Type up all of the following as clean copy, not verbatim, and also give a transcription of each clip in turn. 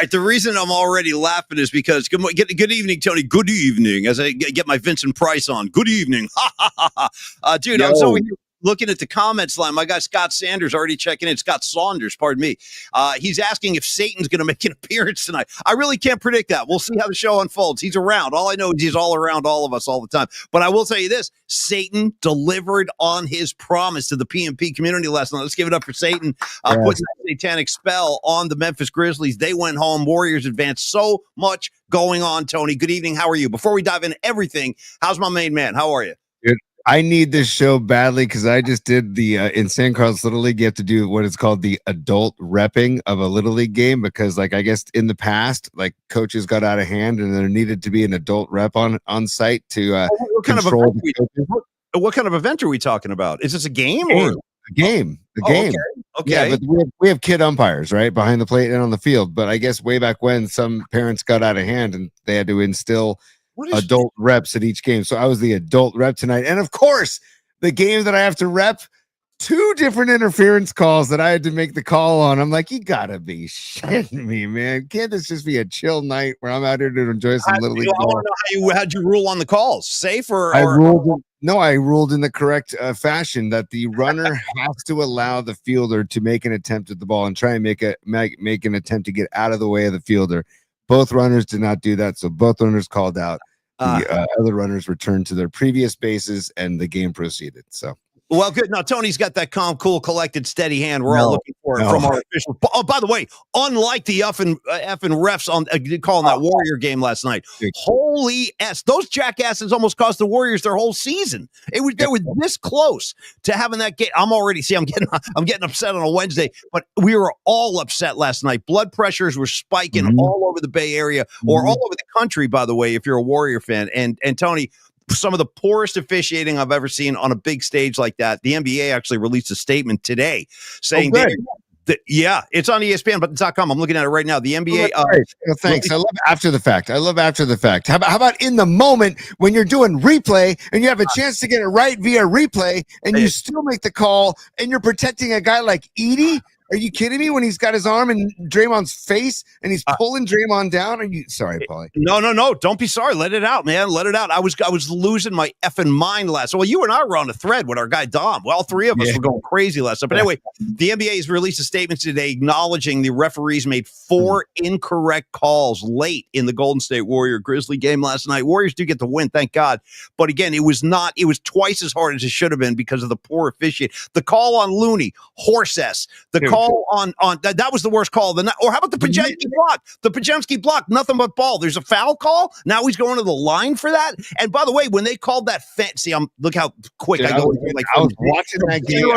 right. The reason I'm already laughing is because good evening, Tony. Good evening. As I get my Vincent Price on. Good evening. Dude, I was over here looking at the comments line. My guy Scott Sanders already checking in. Scott Saunders, pardon me. He's asking if Satan's going to make an appearance tonight. I really can't predict that. We'll see how the show unfolds. He's around. All I know is he's all around all of us all the time. But I will tell you this: Satan delivered on his promise to the PMP community last night. Let's give it up for Satan. Putting that satanic spell on the Memphis Grizzlies. They went home. Warriors advanced. So much going on, Tony. Good evening. How are you? Before we dive into everything, how's my main man? How are you? Good. I need this show badly because I just did the in San Carlos Little League. You have to do what is called the adult repping of a Little League game because, like, I guess in the past, like coaches got out of hand and there needed to be an adult rep on site to what kind of event are we talking about? Is this a game or a game? Okay. Okay. Yeah, but we have kid umpires right behind the plate and on the field. But I guess way back when, some parents got out of hand and they had to instill adult reps at each game. So I was the adult rep tonight. And of course, the game that I have to rep, 2 different interference calls that I had to make the call on. I'm like, you gotta be shitting me, man. Can't this just be a chill night where I'm out here to enjoy some Little League ball? I want to know how'd you rule on the calls? Safe or I ruled in the correct fashion that the runner has to allow the fielder to make an attempt at the ball and try and make an attempt to get out of the way of the fielder. Both runners did not do that, so both runners called out. The other runners returned to their previous bases, and the game proceeded. So, well, good. Now, Tony's got that calm, cool, collected, steady hand. We're all looking for it from our officials. Oh, by the way, unlike the effing refs on calling that Warrior game last night, holy S, those jackasses almost cost the Warriors their whole season. They were this close to having that game. I'm getting upset on a Wednesday, but we were all upset last night. Blood pressures were spiking all over the Bay Area or all over the country, by the way, if you're a Warrior fan. And Tony, some of the poorest officiating I've ever seen on a big stage like that. The NBA actually released a statement today saying it's on ESPN.com. I'm looking at it right now. The NBA. Thanks. I love after the fact. How about in the moment when you're doing replay and you have a chance to get it right via replay and you still make the call and you're protecting a guy like Edie? Are you kidding me? When he's got his arm in Draymond's face and he's pulling Draymond down? Are you sorry, Paulie? No. Don't be sorry. Let it out, man. Let it out. I was losing my effing mind last. Well, you and I were on a thread with our guy Dom. Well, all 3 of us were going crazy last night. But anyway, the NBA has released a statement today acknowledging the referees made 4 incorrect calls late in the Golden State Warrior-Grizzly game last night. Warriors do get the win, thank God. But again, it was twice as hard as it should have been because of the poor officiating. The call on Looney, horse S. The call on that was the worst call of the night. Or how about the Pajemski block? The Pajemski block, nothing but ball. There's a foul call. Now he's going to the line for that. And by the way, when they called that fancy, look how quick I go. I was watching that game.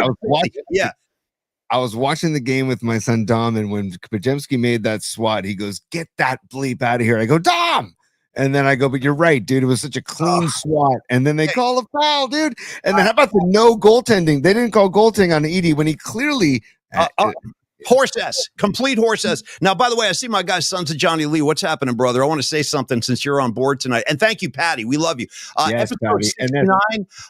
I was watching the game with my son Dom, and when Pajemski made that swat, he goes, "Get that bleep out of here." I go, "Dom." And then I go, but you're right, dude. It was such a clean swat. And then they call a foul, dude. And then how about the no goaltending? They didn't call goaltending on Edie when he clearly horse S, complete horse S. Now, by the way, I see my guy, Sons of Johnny Lee. What's happening, brother? I want to say something since you're on board tonight. And thank you, Patty. We love you. Yes, episode 69,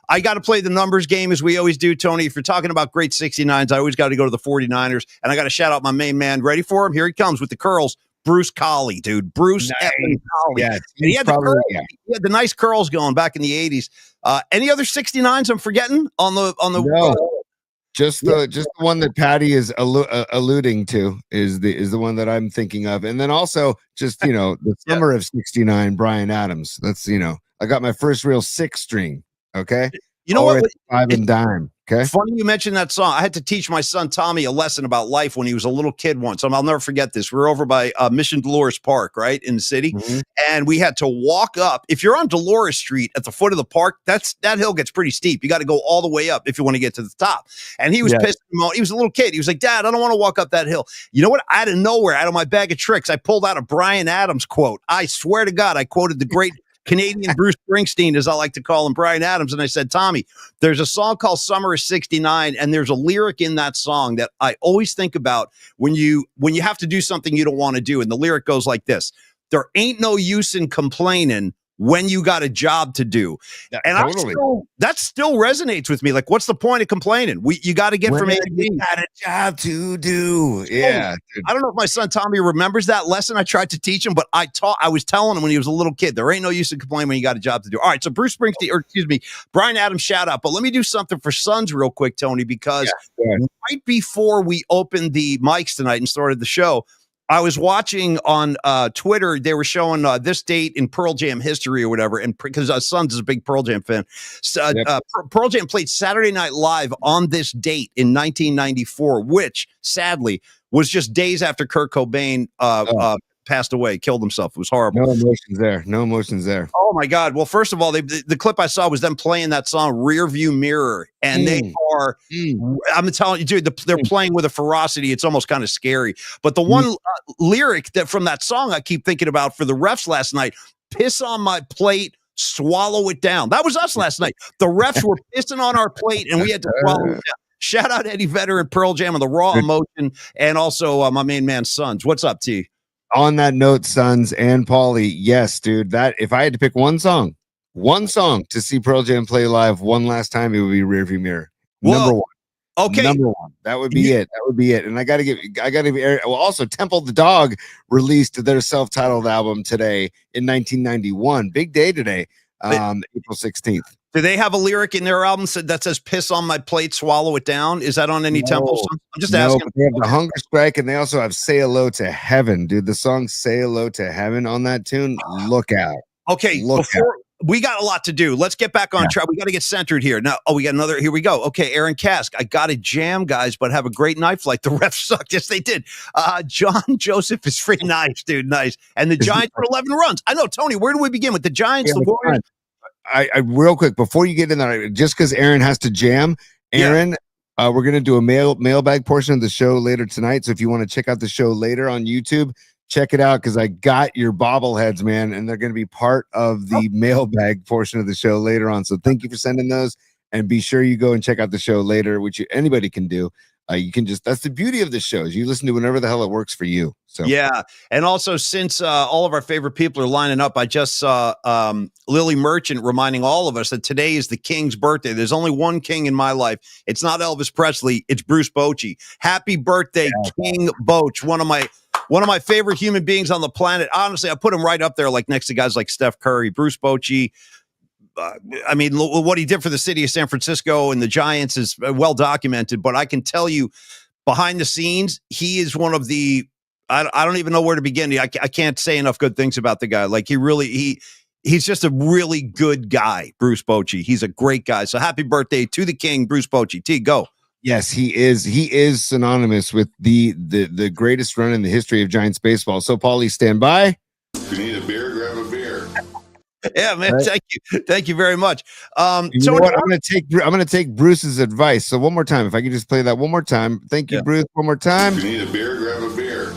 I got to play the numbers game as we always do, Tony. If you're talking about great 69s, I always got to go to the 49ers. And I got to shout out my main man. Ready for him? Here he comes with the curls. Bruce Colley, dude. Bruce Colley. Yes, he had he had the nice curls going back in the 80s. Any other 69s I'm forgetting on the no. Just the one that Patty is alluding to is the one that I'm thinking of. And then also just, the summer of 69, Bryan Adams. That's, I got my first real 6-string. Okay. You know what? 5 and dime. Okay. Funny you mentioned that song. I had to teach my son Tommy a lesson about life when he was a little kid once. I'll never forget this. We were over by Mission Dolores Park, right, in the city. And we had to walk up. If you're on Dolores Street at the foot of the park, that hill gets pretty steep. You got to go all the way up if you want to get to the top. And he was pissed. He was a little kid. He was like, "Dad, I don't want to walk up that hill." You know what? Out of nowhere, out of my bag of tricks, I pulled out a Bryan Adams quote. I swear to God, I quoted the great Canadian Bruce Springsteen, as I like to call him, Bryan Adams. And I said, "Tommy, there's a song called Summer of 69, and there's a lyric in that song that I always think about when you have to do something you don't want to do." And the lyric goes like this: "There ain't no use in complaining when you got a job to do. Yeah, and totally. That still resonates with me. Like, what's the point of complaining? You got to get from A to B. Got a job to do. Yeah. I don't know if my son Tommy remembers that lesson I tried to teach him, but I was telling him when he was a little kid, there ain't no use in complaining when you got a job to do. All right, so Brian Adams, shout out. But let me do something for Sons real quick, Tony, because right before we opened the mics tonight and started the show, I was watching on Twitter. They were showing this date in Pearl Jam history or whatever, and because Sons is a big Pearl Jam fan. Pearl Jam played Saturday Night Live on this date in 1994, which sadly was just days after Kurt Cobain passed away, killed himself. It was horrible. No emotions there. Oh my God. Well, first of all, the clip I saw was them playing that song Rear View Mirror. And they are, I'm telling you, dude, they're playing with a ferocity. It's almost kind of scary. But the one lyric that from that song I keep thinking about for the refs last night, piss on my plate, swallow it down. That was us last night. The refs were pissing on our plate and we had to swallow it down. Shout out Eddie Vedder and Pearl Jam and the raw emotion. And also my main man, Sons. What's up, T? On that note, Sons and Paulie, yes, dude, that if I had to pick one song to see Pearl Jam play live one last time, it would be Rearview Mirror. Number one. Okay. Number one. That would be it. That would be it. And I got to also Temple the Dog released their self-titled album today in 1991. Big day today, April 16th. Do they have a lyric in their album that says "piss on my plate, swallow it down"? Is that on any Temple song? I'm just asking. They have the Hunger Strike, and they also have "Say Hello to Heaven." Dude, the song "Say Hello to Heaven" on that tune. Look out. Okay, we got a lot to do. Let's get back on track. We got to get centered here. Now, we got another. Here we go. Okay, Aaron Kask. I got a jam, guys, but have a great night flight. The refs sucked. Yes, they did. John Joseph is free. Nice, dude. Nice. And the Giants for 11 runs. I know, Tony. Where do we begin with the Giants? The Warriors. I real quick before you get in there, just because Aaron has to jam, Aaron, we're gonna do a mailbag portion of the show later tonight. So if you want to check out the show later on YouTube, check it out because I got your bobbleheads, man, and they're gonna be part of the mailbag portion of the show later on. So thank you for sending those, and be sure you go and check out the show later, which anybody can do. You can just, that's the beauty of the show, is you listen to whenever the hell it works for you. So and also since all of our favorite people are lining up, I just saw Lily Merchant reminding all of us that today is the King's birthday. There's only one king in my life. It's not Elvis Presley, it's Bruce Bochy. Happy birthday, King Boch, one of my favorite human beings on the planet. Honestly, I put him right up there, like next to guys like Steph Curry. Bruce Bochy, I mean, what he did for the city of San Francisco and the Giants is well documented, but I can tell you behind the scenes, he is one of the, I don't even know where to begin. I can't say enough good things about the guy. Like he's just a really good guy, Bruce Bochy. He's a great guy. So happy birthday to the King, Bruce Bochy. T, go. Yes, he is. He is synonymous with the greatest run in the history of Giants baseball. So, Paulie, stand by. If you need a beer, grab a beer. Yeah, man. Right. Thank you very much. You know what? I'm gonna take Bruce's advice. So one more time, if I could just play that one more time. Thank you, Bruce. One more time. If you need a beer, grab a beer.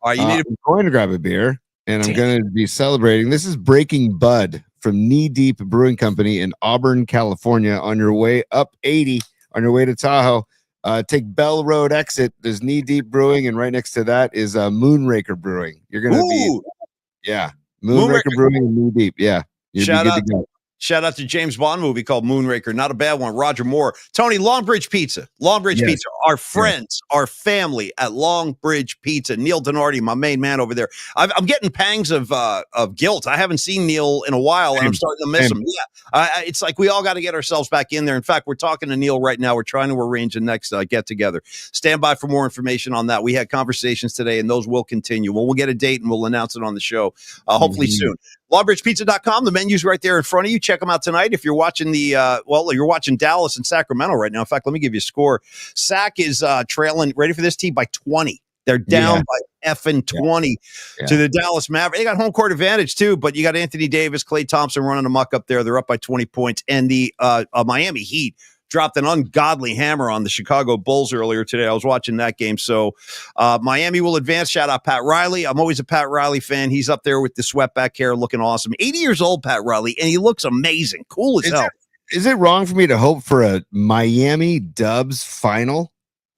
All right, I'm going to grab a beer, and I'm going to be celebrating. This is Breaking Bud from Knee Deep Brewing Company in Auburn, California. On your way up 80, on your way to Tahoe, take Bell Road exit. There's Knee Deep Brewing, and right next to that is Moonraker Brewing. You're going to be, Moonraker Brewing and Knee Deep. Yeah. Shout out to James Bond movie called Moonraker. Not a bad one. Roger Moore. Tony, Longbridge Pizza. Pizza. Our friends, our family at Longbridge Pizza. Neil Denardi, my main man over there. I'm getting pangs of guilt. I haven't seen Neil in a while, and I'm starting to miss him. Yeah, it's like we all got to get ourselves back in there. In fact, we're talking to Neil right now. We're trying to arrange the next get-together. Stand by for more information on that. We had conversations today, and those will continue. We'll get a date, and we'll announce it on the show, hopefully soon. LongbridgePizza.com. The menu's right there in front of you. Check them out tonight. If you're watching you're watching Dallas and Sacramento right now. In fact, let me give you a score. Sac is trailing, ready for this team, by 20. They're down by effing 20 to the Dallas Mavericks. They got home court advantage too, but you got Anthony Davis, Klay Thompson running amok up there. They're up by 20 points. And the Miami Heat dropped an ungodly hammer on the Chicago Bulls earlier today. I was watching that game. So Miami will advance. Shout out Pat Riley. I'm always a Pat Riley fan. He's up there with the swept-back hair looking awesome. 80 years old, Pat Riley, and he looks amazing. Cool as hell. Is it wrong for me to hope for a Miami Dubs final?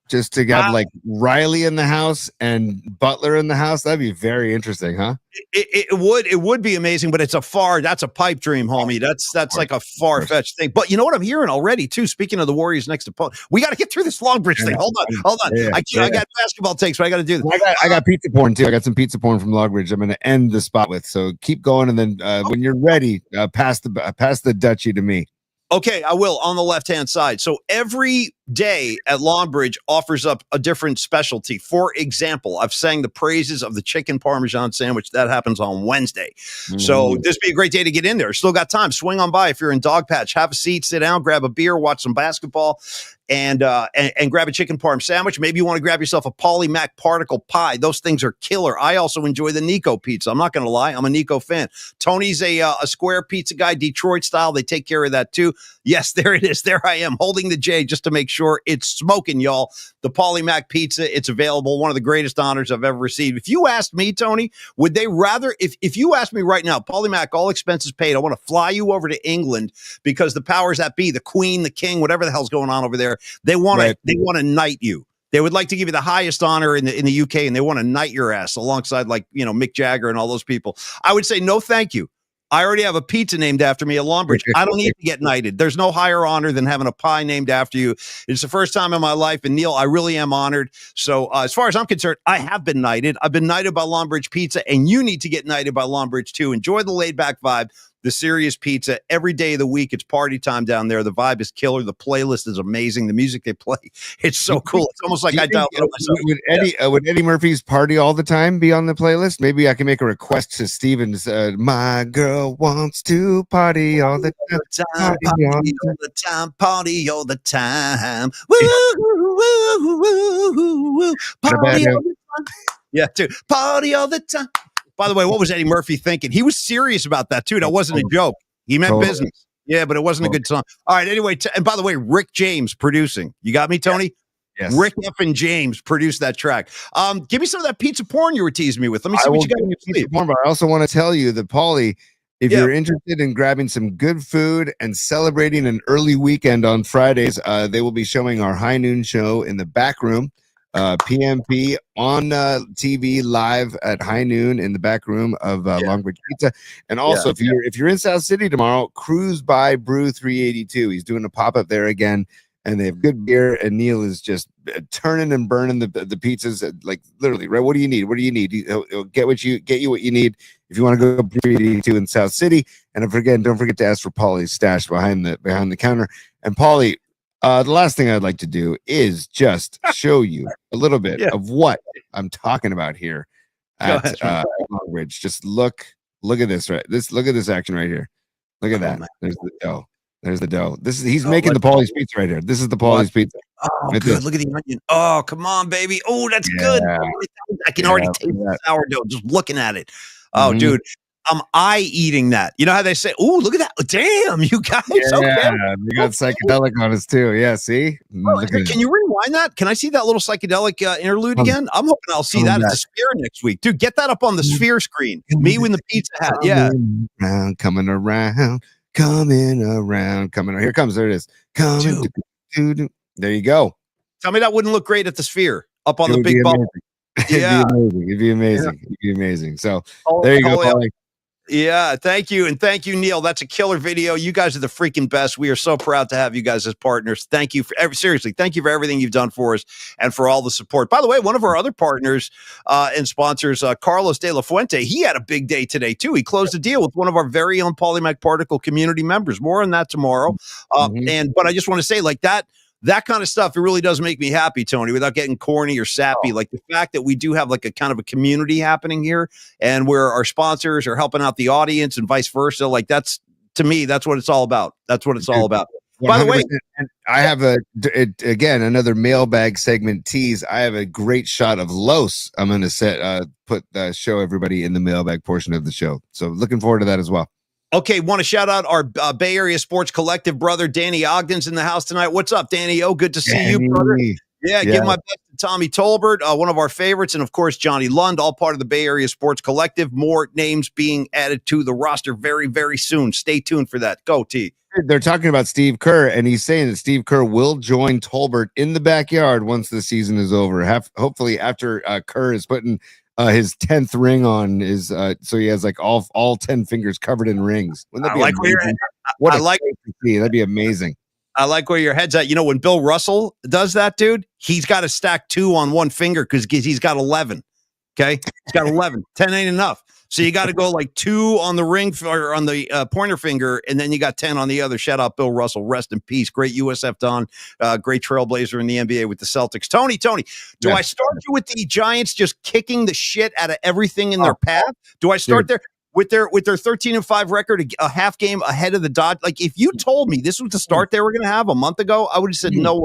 just to have like Riley in the house and Butler in the house. That'd be very interesting, huh? It would be amazing, but that's a pipe dream, homie. That's like a far-fetched thing. But you know what I'm hearing already too? Speaking of the Warriors next opponent, we got to get through this Longbridge thing. Hold on. Yeah, I got basketball takes, but I got to do this. I got pizza porn too. I got some pizza porn from Longbridge. I'm going to end the spot with. So keep going, and then when you're ready, pass the Dutchie to me. Okay, I will, on the left-hand side. So every day at Longbridge offers up a different specialty. For example, I've sang the praises of the chicken Parmesan sandwich. That happens on Wednesday. So this would be a great day to get in there. Still got time. Swing on by if you're in Dogpatch. Have a seat, sit down, grab a beer, watch some basketball, and grab a chicken parm sandwich. Maybe you want to grab yourself a Polymac particle pie. Those things are killer. I also enjoy the Nico pizza. I'm not going to lie. I'm a Nico fan. Tony's a square pizza guy, Detroit style. They take care of that too. Yes, there it is. There I am holding the J just to make sure it's smoking, y'all. The Polymac pizza, it's available. One of the greatest honors I've ever received. If you asked me, Tony, would they rather, if you asked me right now, Polymac, all expenses paid, I want to fly you over to England because the powers that be, the queen, the king, whatever the hell's going on over there, they want to knight you. They would like to give you the highest honor in the UK, and they want to knight your ass alongside Mick Jagger and all those people. I would say no, thank you. I already have a pizza named after me at Longbridge. I don't need to get knighted. There's no higher honor than having a pie named after you. It's the first time in my life, and Neil, I really am honored. So as far as I'm concerned, I have been knighted. I've been knighted by Longbridge Pizza, and you need to get knighted by Longbridge too. Enjoy the laid-back vibe. The serious pizza every day of the week. It's party time down there. The vibe is killer. The playlist is amazing. The music they play, it's so cool. It's almost like I downloaded myself. Would Eddie Murphy's Party All the Time be on the playlist? Maybe I can make a request to Steven's. My girl wants to party all the time. Party all the time. Woo. Party all the time. Yeah, dude. Party all the time. By the way, what was Eddie Murphy thinking? He was serious about that, too. That wasn't a joke. He meant business. Yeah, but it wasn't a good song. All right, anyway. And by the way, Rick James producing. You got me, Tony? Yes. Rick effing James produced that track. Give me some of that pizza porn you were teasing me with. Let me see what you got in your sleeve. But I also want to tell you that, Paulie, if you're interested in grabbing some good food and celebrating an early weekend on Fridays, they will be showing our high noon show in the back room. PMP on TV live at high noon in the back room of Longbridge Pizza. And also, if you're in South City tomorrow, cruise by Brew 382. He's doing a pop-up there again, and they have good beer, and Neil is just turning and burning the pizzas, like literally, right? What do you need? He'll get you what you need if you want to go 382 in South City. And don't forget to ask for Paulie's stash behind the counter. And Paulie, the last thing I'd like to do is just show you a little bit of what I'm talking about here at Longbridge. Just look at this, right? Look at this action right here. Look at that. Man. There's the dough. He's making the Paulie's pizza right here. This is the Paulie's pizza. Oh, right good. Look at the onion. Oh, come on, baby. Oh, that's good. I can already taste the sourdough just looking at it. Oh, dude. I'm eating that. You know how they say, "Oh, look at that! Damn, you guys!" They got psychedelic on us too. Yeah, see? Can you rewind that? Can I see that little psychedelic interlude again? I'm hoping I'll see that at the Sphere next week, dude. Get that up on the Sphere screen. Me with the pizza hat. Coming around. Here comes. There it is. There you go. Tell me that wouldn't look great at the Sphere up on the big bubble. It'd be amazing. So there you go, Paulie. Yeah, thank you. And thank you, Neil. That's a killer video. You guys are the freaking best. We are so proud to have you guys as partners. Thank you seriously. Thank you for everything you've done for us and for all the support. By the way, one of our other partners and sponsors, Carlos De La Fuente, he had a big day today too. He closed a deal with one of our very own Polymac Particle community members. More on that tomorrow. But I just want to say that kind of stuff, it really does make me happy, Tony, without getting corny or sappy. Like the fact that we do have like a kind of a community happening here and where our sponsors are helping out the audience and vice versa. Like to me, that's what it's all about. That's what it's all about. 100%. By the way, I have another mailbag segment tease. I have a great shot of Los. I'm going to show everybody in the mailbag portion of the show. So looking forward to that as well. Okay, want to shout out our Bay Area Sports Collective brother, Danny Ogden's in the house tonight. What's up, Danny? Oh, good to see you, brother. Yeah, give my best to Tommy Tolbert, one of our favorites, and of course, Johnny Lund, all part of the Bay Area Sports Collective. More names being added to the roster very, very soon. Stay tuned for that. Go, T. they're talking about Steve Kerr, and he's saying that Steve Kerr will join Tolbert in the backyard once the season is over. Hopefully after Kerr is putting his 10th ring on his so he has like all 10 fingers covered in rings. Wouldn't that be amazing? That'd be amazing. I like where your head's at. You know, when Bill Russell does that, dude, he's got to stack 2 on one finger because he's got 11. Okay, he's got 11. 10 ain't enough. So you got to go like 2 on the ring or on the pointer finger, and then you got 10 on the other. Shout out Bill Russell. Rest in peace. Great USF Don. Great trailblazer in the NBA with the Celtics. Tony, do I start you with the Giants just kicking the shit out of everything in their path? Do I start there? With their 13-5 record, a half game ahead of the Dodgers. Like, if you told me this was the start they were going to have a month ago, I would have said no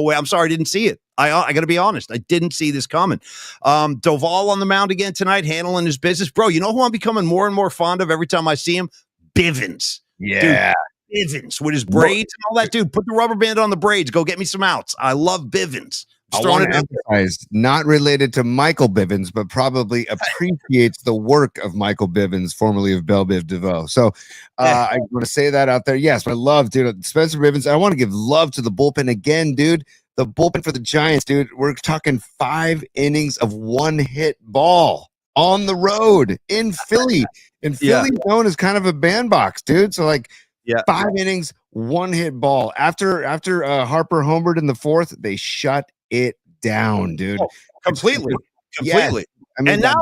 way. I'm sorry, I didn't see it. I got to be honest. I didn't see this coming. Doval on the mound again tonight, handling his business. Bro, you know who I'm becoming more and more fond of every time I see him? Bivens. Yeah. Dude, Bivens with his braids and all that. Dude, put the rubber band on the braids. Go get me some outs. I love Bivens. I want to emphasize, not related to Michael Bivens, but probably appreciates the work of Michael Bivens, formerly of Belle Biv DeVoe. So I want to say that out there. Yes, I love, dude, Spencer Bivens. I want to give love to the bullpen again, dude. The bullpen for the Giants, dude. We're talking 5 innings of 1-hit ball on the road in Philly. And Philly's known as kind of a bandbox, dude. So, like, 5 innings, 1-hit ball. After Harper homered in the 4th, they shut it down, dude. Completely. Yes. I mean, and now,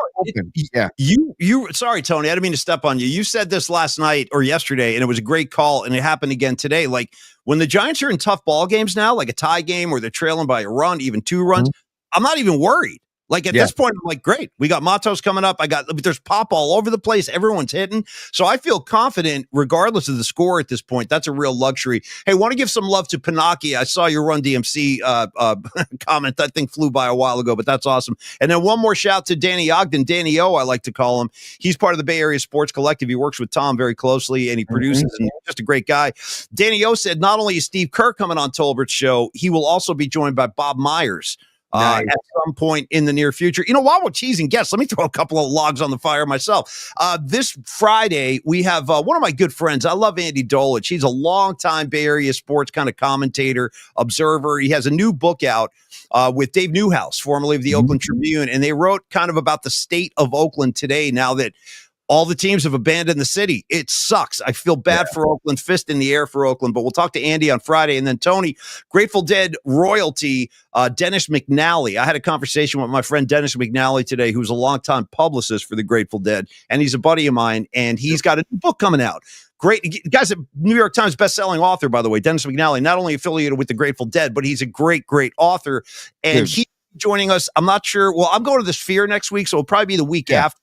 you sorry, Tony, I didn't mean to step on you. You said this last night or yesterday, and it was a great call, and it happened again today. Like, when the Giants are in tough ball games now, like a tie game or they're trailing by a run, even 2 runs, I'm not even worried. Like, at this point, I'm like, great. We got Matos coming up. There's pop all over the place. Everyone's hitting. So I feel confident regardless of the score at this point. That's a real luxury. Hey, want to give some love to Pinocchio. I saw your Run DMC comment. That thing flew by a while ago, but that's awesome. And then one more shout to Danny Ogden, Danny O, I like to call him. He's part of the Bay Area Sports Collective. He works with Tom very closely, and he produces, and just a great guy. Danny O said not only is Steve Kerr coming on Tolbert's show, he will also be joined by Bob Myers. Nice. At some point in the near future. You know, while we're teasing guests, let me throw a couple of logs on the fire myself. This Friday, we have one of my good friends. I love Andy Dolich. He's a longtime Bay Area sports kind of commentator, observer. He has a new book out with Dave Newhouse, formerly of the Oakland Tribune, and they wrote kind of about the state of Oakland today now that all the teams have abandoned the city. It sucks. I feel bad for Oakland, fist in the air for Oakland, but we'll talk to Andy on Friday. And then Tony, Grateful Dead royalty, Dennis McNally. I had a conversation with my friend Dennis McNally today, who's a longtime publicist for the Grateful Dead, and he's a buddy of mine, and he's got a new book coming out. Great guys, New York Times bestselling author, by the way, Dennis McNally, not only affiliated with the Grateful Dead, but he's a great, great author. And he's joining us. I'm not sure. Well, I'm going to the Sphere next week, so it'll probably be the week after.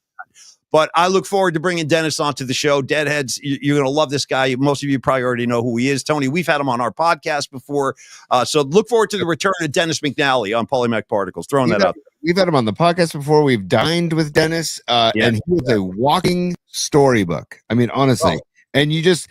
But I look forward to bringing Dennis onto the show. Deadheads, you're going to love this guy. Most of you probably already know who he is. Tony, we've had him on our podcast before. So look forward to the return of Dennis McNally on Polymac Particles. Throwing that out. We've had him on the podcast before. We've dined with Dennis, and he is a walking storybook. I mean, honestly. And you just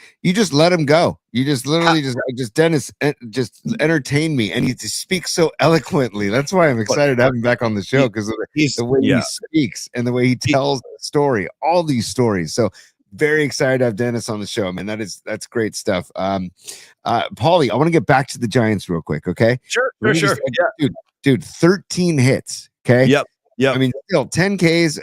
let him go. You just literally just Dennis just entertain me, and he speaks so eloquently. That's why I'm excited to have him back on the show, because the way he speaks and the way he tells the story, all these stories. So very excited to have Dennis on the show, man. That's great stuff. Paulie, I want to get back to the Giants real quick, okay? Sure. Dude, 13 hits. Okay. Yep. I mean, still 10 Ks.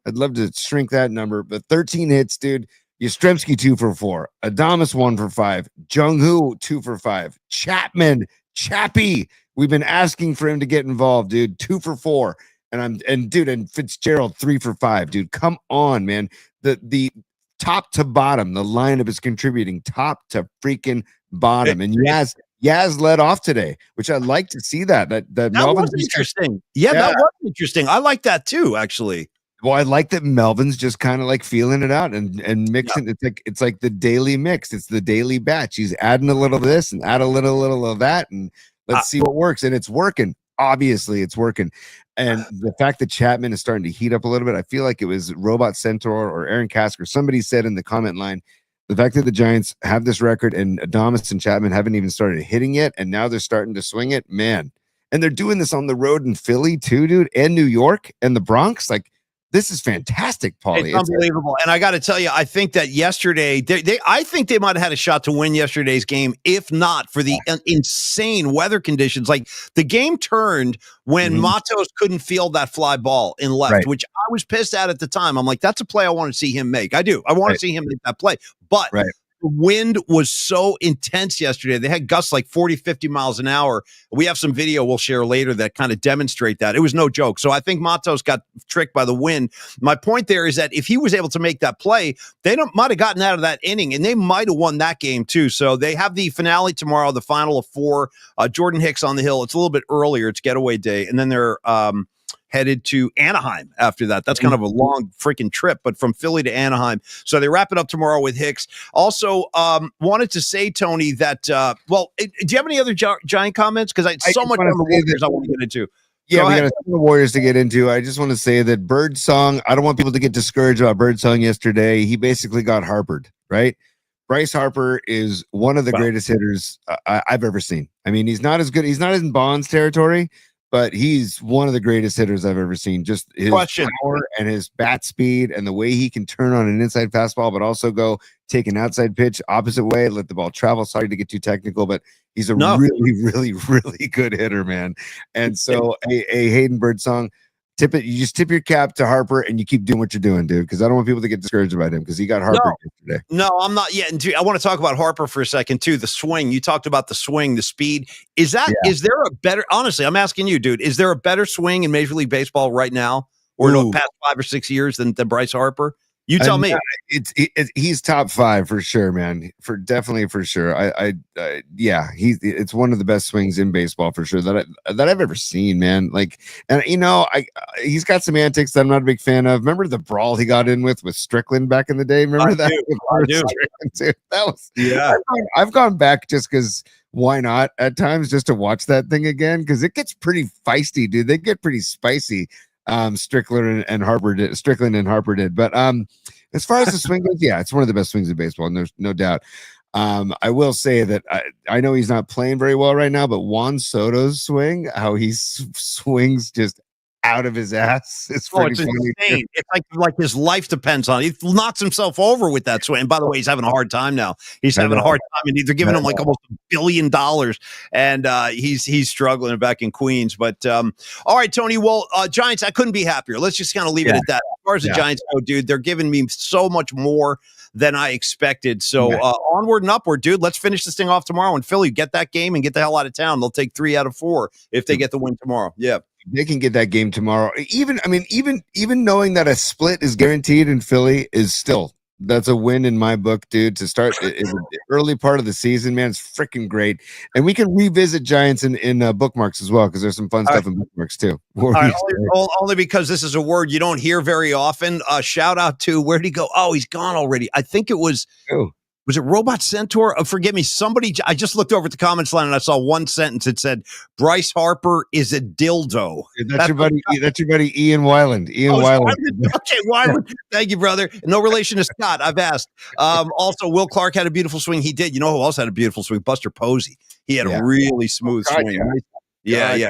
I'd love to shrink that number, but 13 hits, dude. Yastrzemski 2 for 4, Adames 1 for 5, Jung-Hoo 2 for 5, Chappie. We've been asking for him to get involved, dude. 2 for 4, and Fitzgerald 3 for 5, dude. Come on, man. The top to bottom, the lineup is contributing top to freaking bottom, and Yaz led off today, which I'd like to see that was interesting. That was interesting. I like that too, actually. Well, I like that Melvin's just kind of like feeling it out and mixing. It's like the daily mix. It's the daily batch. He's adding a little of this and add a little of that, and let's see what works. And it's working. Obviously, it's working. And the fact that Chapman is starting to heat up a little bit, I feel like it was Robot Centaur or Aaron Kasker. Somebody said in the comment line, the fact that the Giants have this record and Adames and Chapman haven't even started hitting yet, and now they're starting to swing it, man. And they're doing this on the road in Philly too, dude, and New York and the Bronx. Like, This is fantastic, Paulie. It's unbelievable. And I got to tell you, I think that yesterday, I think they might have had a shot to win yesterday's game, if not for the insane weather conditions. Like, the game turned when Matos couldn't field that fly ball in left, which I was pissed at the time. I'm like, that's a play I want to see him make. I do. I want to see him make that play. But the wind was so intense yesterday. They had gusts like 40, 50 miles an hour. We have some video we'll share later that kind of demonstrate that. It was no joke. So I think Matos got tricked by the wind. My point there is that if he was able to make that play, they might have gotten out of that inning, and they might have won that game too. So they have the finale tomorrow, the final of 4. Jordan Hicks on the hill. It's a little bit earlier. It's getaway day. And then they're headed to Anaheim after that. That's kind of a long freaking trip, but from Philly to Anaheim. So they wrap it up tomorrow with Hicks. Also, wanted to say, Tony, that, do you have any other Giant comments? Because so much on the Warriors I want to get into. Yeah, we got a ton of Warriors to get into. I just want to say that Birdsong, I don't want people to get discouraged about Birdsong yesterday. He basically got Harpered, right? Bryce Harper is one of the greatest hitters I've ever seen. I mean, he's not as good. He's not in Bonds territory, but he's one of the greatest hitters I've ever seen. Just his power and his bat speed and the way he can turn on an inside fastball, but also go take an outside pitch opposite way, let the ball travel. Sorry to get too technical, but he's a really, really, really good hitter, man. And so a Hayden Birdsong, you just tip your cap to Harper and you keep doing what you're doing, dude, because I don't want people to get discouraged about him because he got Harper yesterday. No, I'm not yet. And I want to talk about Harper for a second too. The swing, you talked about the swing, the speed. Is there a better, honestly, I'm asking you, dude, is there a better swing in Major League Baseball right now or in the past 5 or 6 years than Bryce Harper? You tell me. He's top 5 for sure, man. Definitely for sure. It's one of the best swings in baseball for sure that I've ever seen, man. Like, and he's got some antics that I'm not a big fan of. Remember the brawl he got in with Strickland back in the day? Remember that? I do. That was I've gone back just because why not at times just to watch that thing again because it gets pretty feisty, dude. They get pretty spicy. Strickland and Harper did. But as far as the swing goes, it's one of the best swings in baseball, and there's no doubt. I will say that I know he's not playing very well right now, but Juan Soto's swing, how he swings just out of his ass, it's funny. Insane. It's like his life depends on it. He knocks himself over with that swing. And by the way, he's having a hard time now. He's having a hard time, and they're giving him like almost $1 billion, and he's struggling back in Queens. But all right, Tony. Well, Giants, I couldn't be happier. Let's just kind of leave it at that. As far as the Giants go, dude, they're giving me so much more than I expected. So onward and upward, dude. Let's finish this thing off tomorrow in Philly. Get that game and get the hell out of town. They'll take 3 out of 4 if they get the win tomorrow. Yeah. They can get that game tomorrow. Even knowing that a split is guaranteed in Philly that's a win in my book, dude. To start the early part of the season, man, it's freaking great. And we can revisit Giants in Bookmarks as well because there's some fun stuff in Bookmarks too. Only because this is a word you don't hear very often. Shout out to, where'd he go? Oh, he's gone already. I think it was. Was it Robot Centaur? Oh, forgive me. Somebody, I just looked over at the comments line and I saw one sentence. It said, Bryce Harper is a dildo. That's your buddy Ian Weiland. Okay, Weiland. Thank you, brother. No relation to Scott. I've asked. Also, Will Clark had a beautiful swing. He did. You know who else had a beautiful swing? Buster Posey. He had a really smooth swing. Yeah.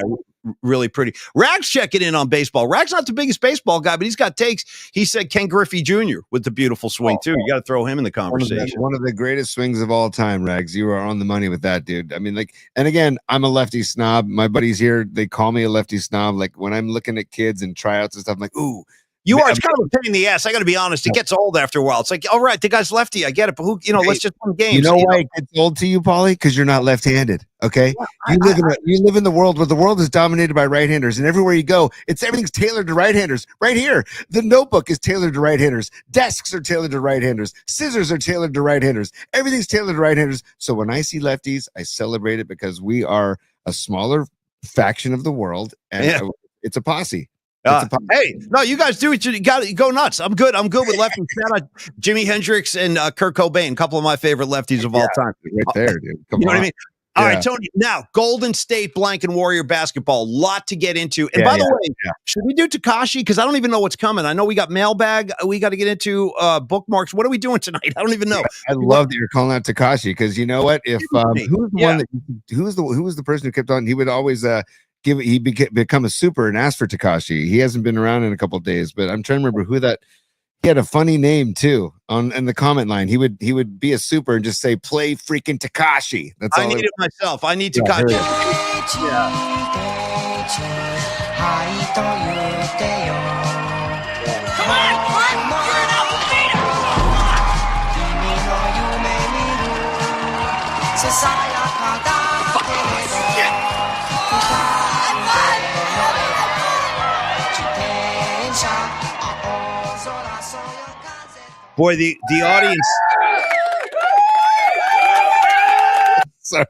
Really pretty. Rags checking in on baseball. Rags not the biggest baseball guy, but he's got takes. He said Ken Griffey Jr. with the beautiful swing too. You got to throw him in the conversation. One of the greatest swings of all time, Rags. You are on the money with that, dude. I mean, and again, I'm a lefty snob. My buddies here, they call me a lefty snob. Like when I'm looking at kids and tryouts and stuff, I'm like, ooh. It's kind of a pain in the ass. I got to be honest. It gets old after a while. It's like, all right, the guy's lefty. I get it, but let's just win games. You know why it gets old to you, Paulie? Because you're not left-handed. Okay, you live in the world where the world is dominated by right-handers, and everywhere you go, everything's tailored to right-handers. Right here, the notebook is tailored to right-handers. Desks are tailored to right-handers. Scissors are tailored to right-handers. Everything's tailored to right-handers. So when I see lefties, I celebrate it because we are a smaller faction of the world, and it's a posse. Hey, no, you guys do it. You got to go nuts. I'm good with lefties. Shout out Jimi Hendrix and Kurt Cobain, a couple of my favorite lefties of all time. Right there, dude. You know what I mean? All right, Tony. Now, Golden State blank and Warrior basketball. Lot to get into. And by the way, should we do Tekashi? Because I don't even know what's coming. I know we got Mailbag. We got to get into Bookmarks. What are we doing tonight? I don't even know. I love that you're calling out Tekashi because you know what? If who was the person who kept on? He would always become a super and ask for Takashi. He hasn't been around in a couple of days, but I'm trying to remember who that. He had a funny name too in the comment line. He would be a super and just say, "Play freaking Takashi." That's all. I need it myself. I need Takashi. Come on, Clint! You're an alpha beta! Boy, the audience. Sorry.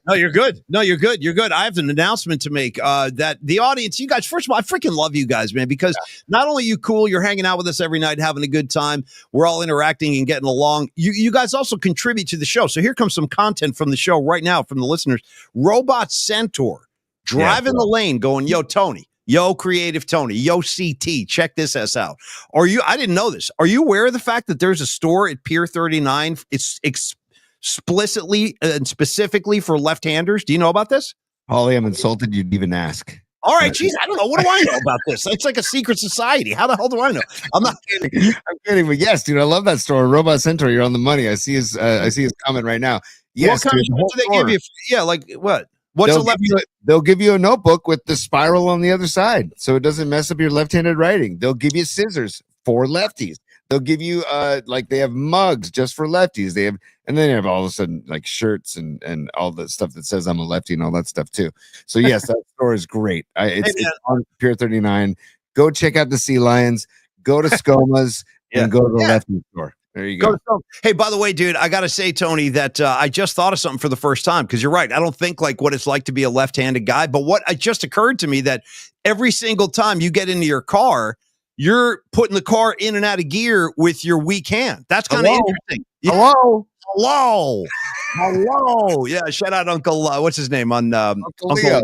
No, you're good. No, you're good. You're good. I have an announcement to make. That the audience, you guys, first of all, I freaking love you guys, man, because not only are you cool, you're hanging out with us every night, having a good time. We're all interacting and getting along. You guys also contribute to the show. So here comes some content from the show right now from the listeners. Robot Centaur driving the lane going, yo, Tony. Yo, Creative Tony. Yo, CT. Check this ass out. I didn't know this. Are you aware of the fact that there's a store at Pier 39? It's explicitly and specifically for left-handers. Do you know about this? Holly, I'm insulted you'd even ask. All right, geez, I don't know. What do I know about this? It's like a secret society. How the hell do I know? I'm not kidding. I'm kidding, but yes, dude, I love that store. Robot Centaur, you're on the money. I see his comment right now. Yes, what kind dude, of do they give you? Yeah, like what? What's they'll give you a notebook with the spiral on the other side, so it doesn't mess up your left-handed writing. They'll give you scissors for lefties. They'll give you they have mugs just for lefties. And then they have all of a sudden like shirts and all the stuff that says I'm a lefty and all that stuff too. So yes, that store is great. It's on Pier 39. Go check out the Sea Lions. Go to Skoma's and go to the lefty store. There you go. Hey, by the way, dude, I got to say, Tony, that I just thought of something for the first time, because you're right. I don't think like what it's like to be a left-handed guy, but what it just occurred to me that every single time you get into your car, you're putting the car in and out of gear with your weak hand. That's kind of interesting. Yeah. Hello. Yeah, shout out Uncle, what's his name on Uncle Leo.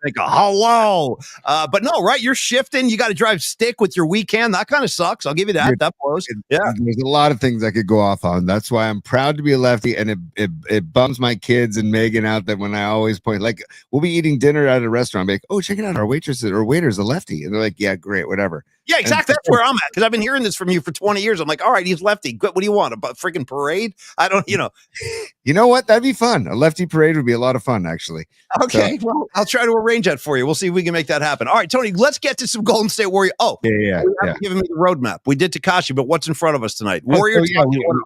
Like hello. But no, right? You're shifting. You got to drive stick with your weak hand. That kind of sucks. I'll give you that. That blows. Yeah. There's a lot of things I could go off on. That's why I'm proud to be a lefty, and it bums my kids and Megan out that when I always point, like, we'll be eating dinner at a restaurant, be like, oh, check it out, our waitress or waiter's a lefty, and they're like, yeah, great, whatever. Yeah, exactly. That's where I'm at, because I've been hearing this from you for 20 years. I'm like, all right, he's lefty. What do you want? A freaking parade? I don't, You know what? That'd be fun. A lefty parade would be a lot of fun, actually. Okay, well, I'll try to arrange that for you. We'll see if we can make that happen. All right, Tony, let's get to some Golden State Warriors. Oh, yeah. Giving me the roadmap. We did Takashi, but what's in front of us tonight? Warriors.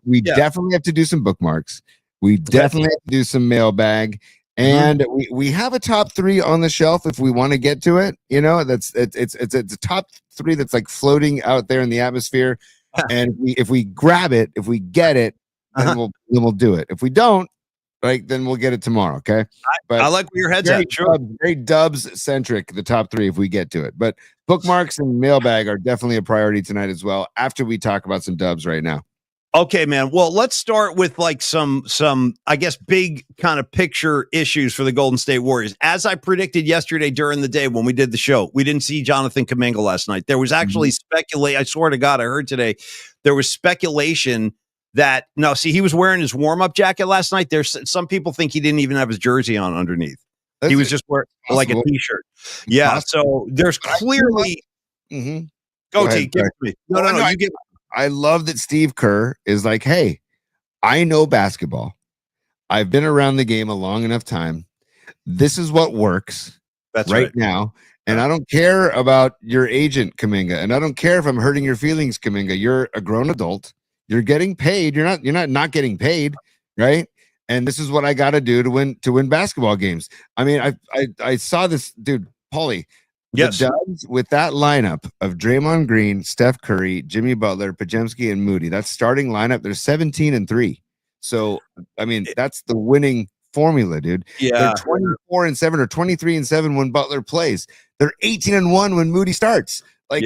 We definitely have to do some bookmarks. We definitely have to do some mailbag. And we have a top 3 on the shelf if we want to get to it. It's a top 3 that's like floating out there in the atmosphere. And if we grab it, if we get it, then we'll do it. If we don't, then we'll get it tomorrow. Okay. But I like where your head's at. Sure. Very Dubs centric, the top 3 if we get to it. But bookmarks and mailbag are definitely a priority tonight as well, after we talk about some Dubs right now. Okay, man. Well, let's start with like some, I guess, big kind of picture issues for the Golden State Warriors. As I predicted yesterday during the day when we did the show, we didn't see Jonathan Kuminga last night. There was actually I swear to God, I heard today, there was speculation that, he was wearing his warm-up jacket last night. There's some people think he didn't even have his jersey on underneath. He was just wearing like a T-shirt. Yeah, so there's clearly... Go, T, give it to me. No, you give it. I love that Steve Kerr is like, hey, I know basketball. I've been around the game a long enough time. This is what works right now. And I don't care about your agent, Kuminga. And I don't care if I'm hurting your feelings, Kuminga. You're a grown adult. You're getting paid. You're not getting paid, right? And this is what I got to do to win basketball games. I mean, I saw this, dude, Paulie. Yes. The Dubs with that lineup of Draymond Green, Steph Curry, Jimmy Butler, Podziemski, and Moody. That starting lineup, they're 17-3. So, I mean, that's the winning formula, dude. Yeah. They're 24-7 or 23-7 when Butler plays. They're 18-1 when Moody starts. Like,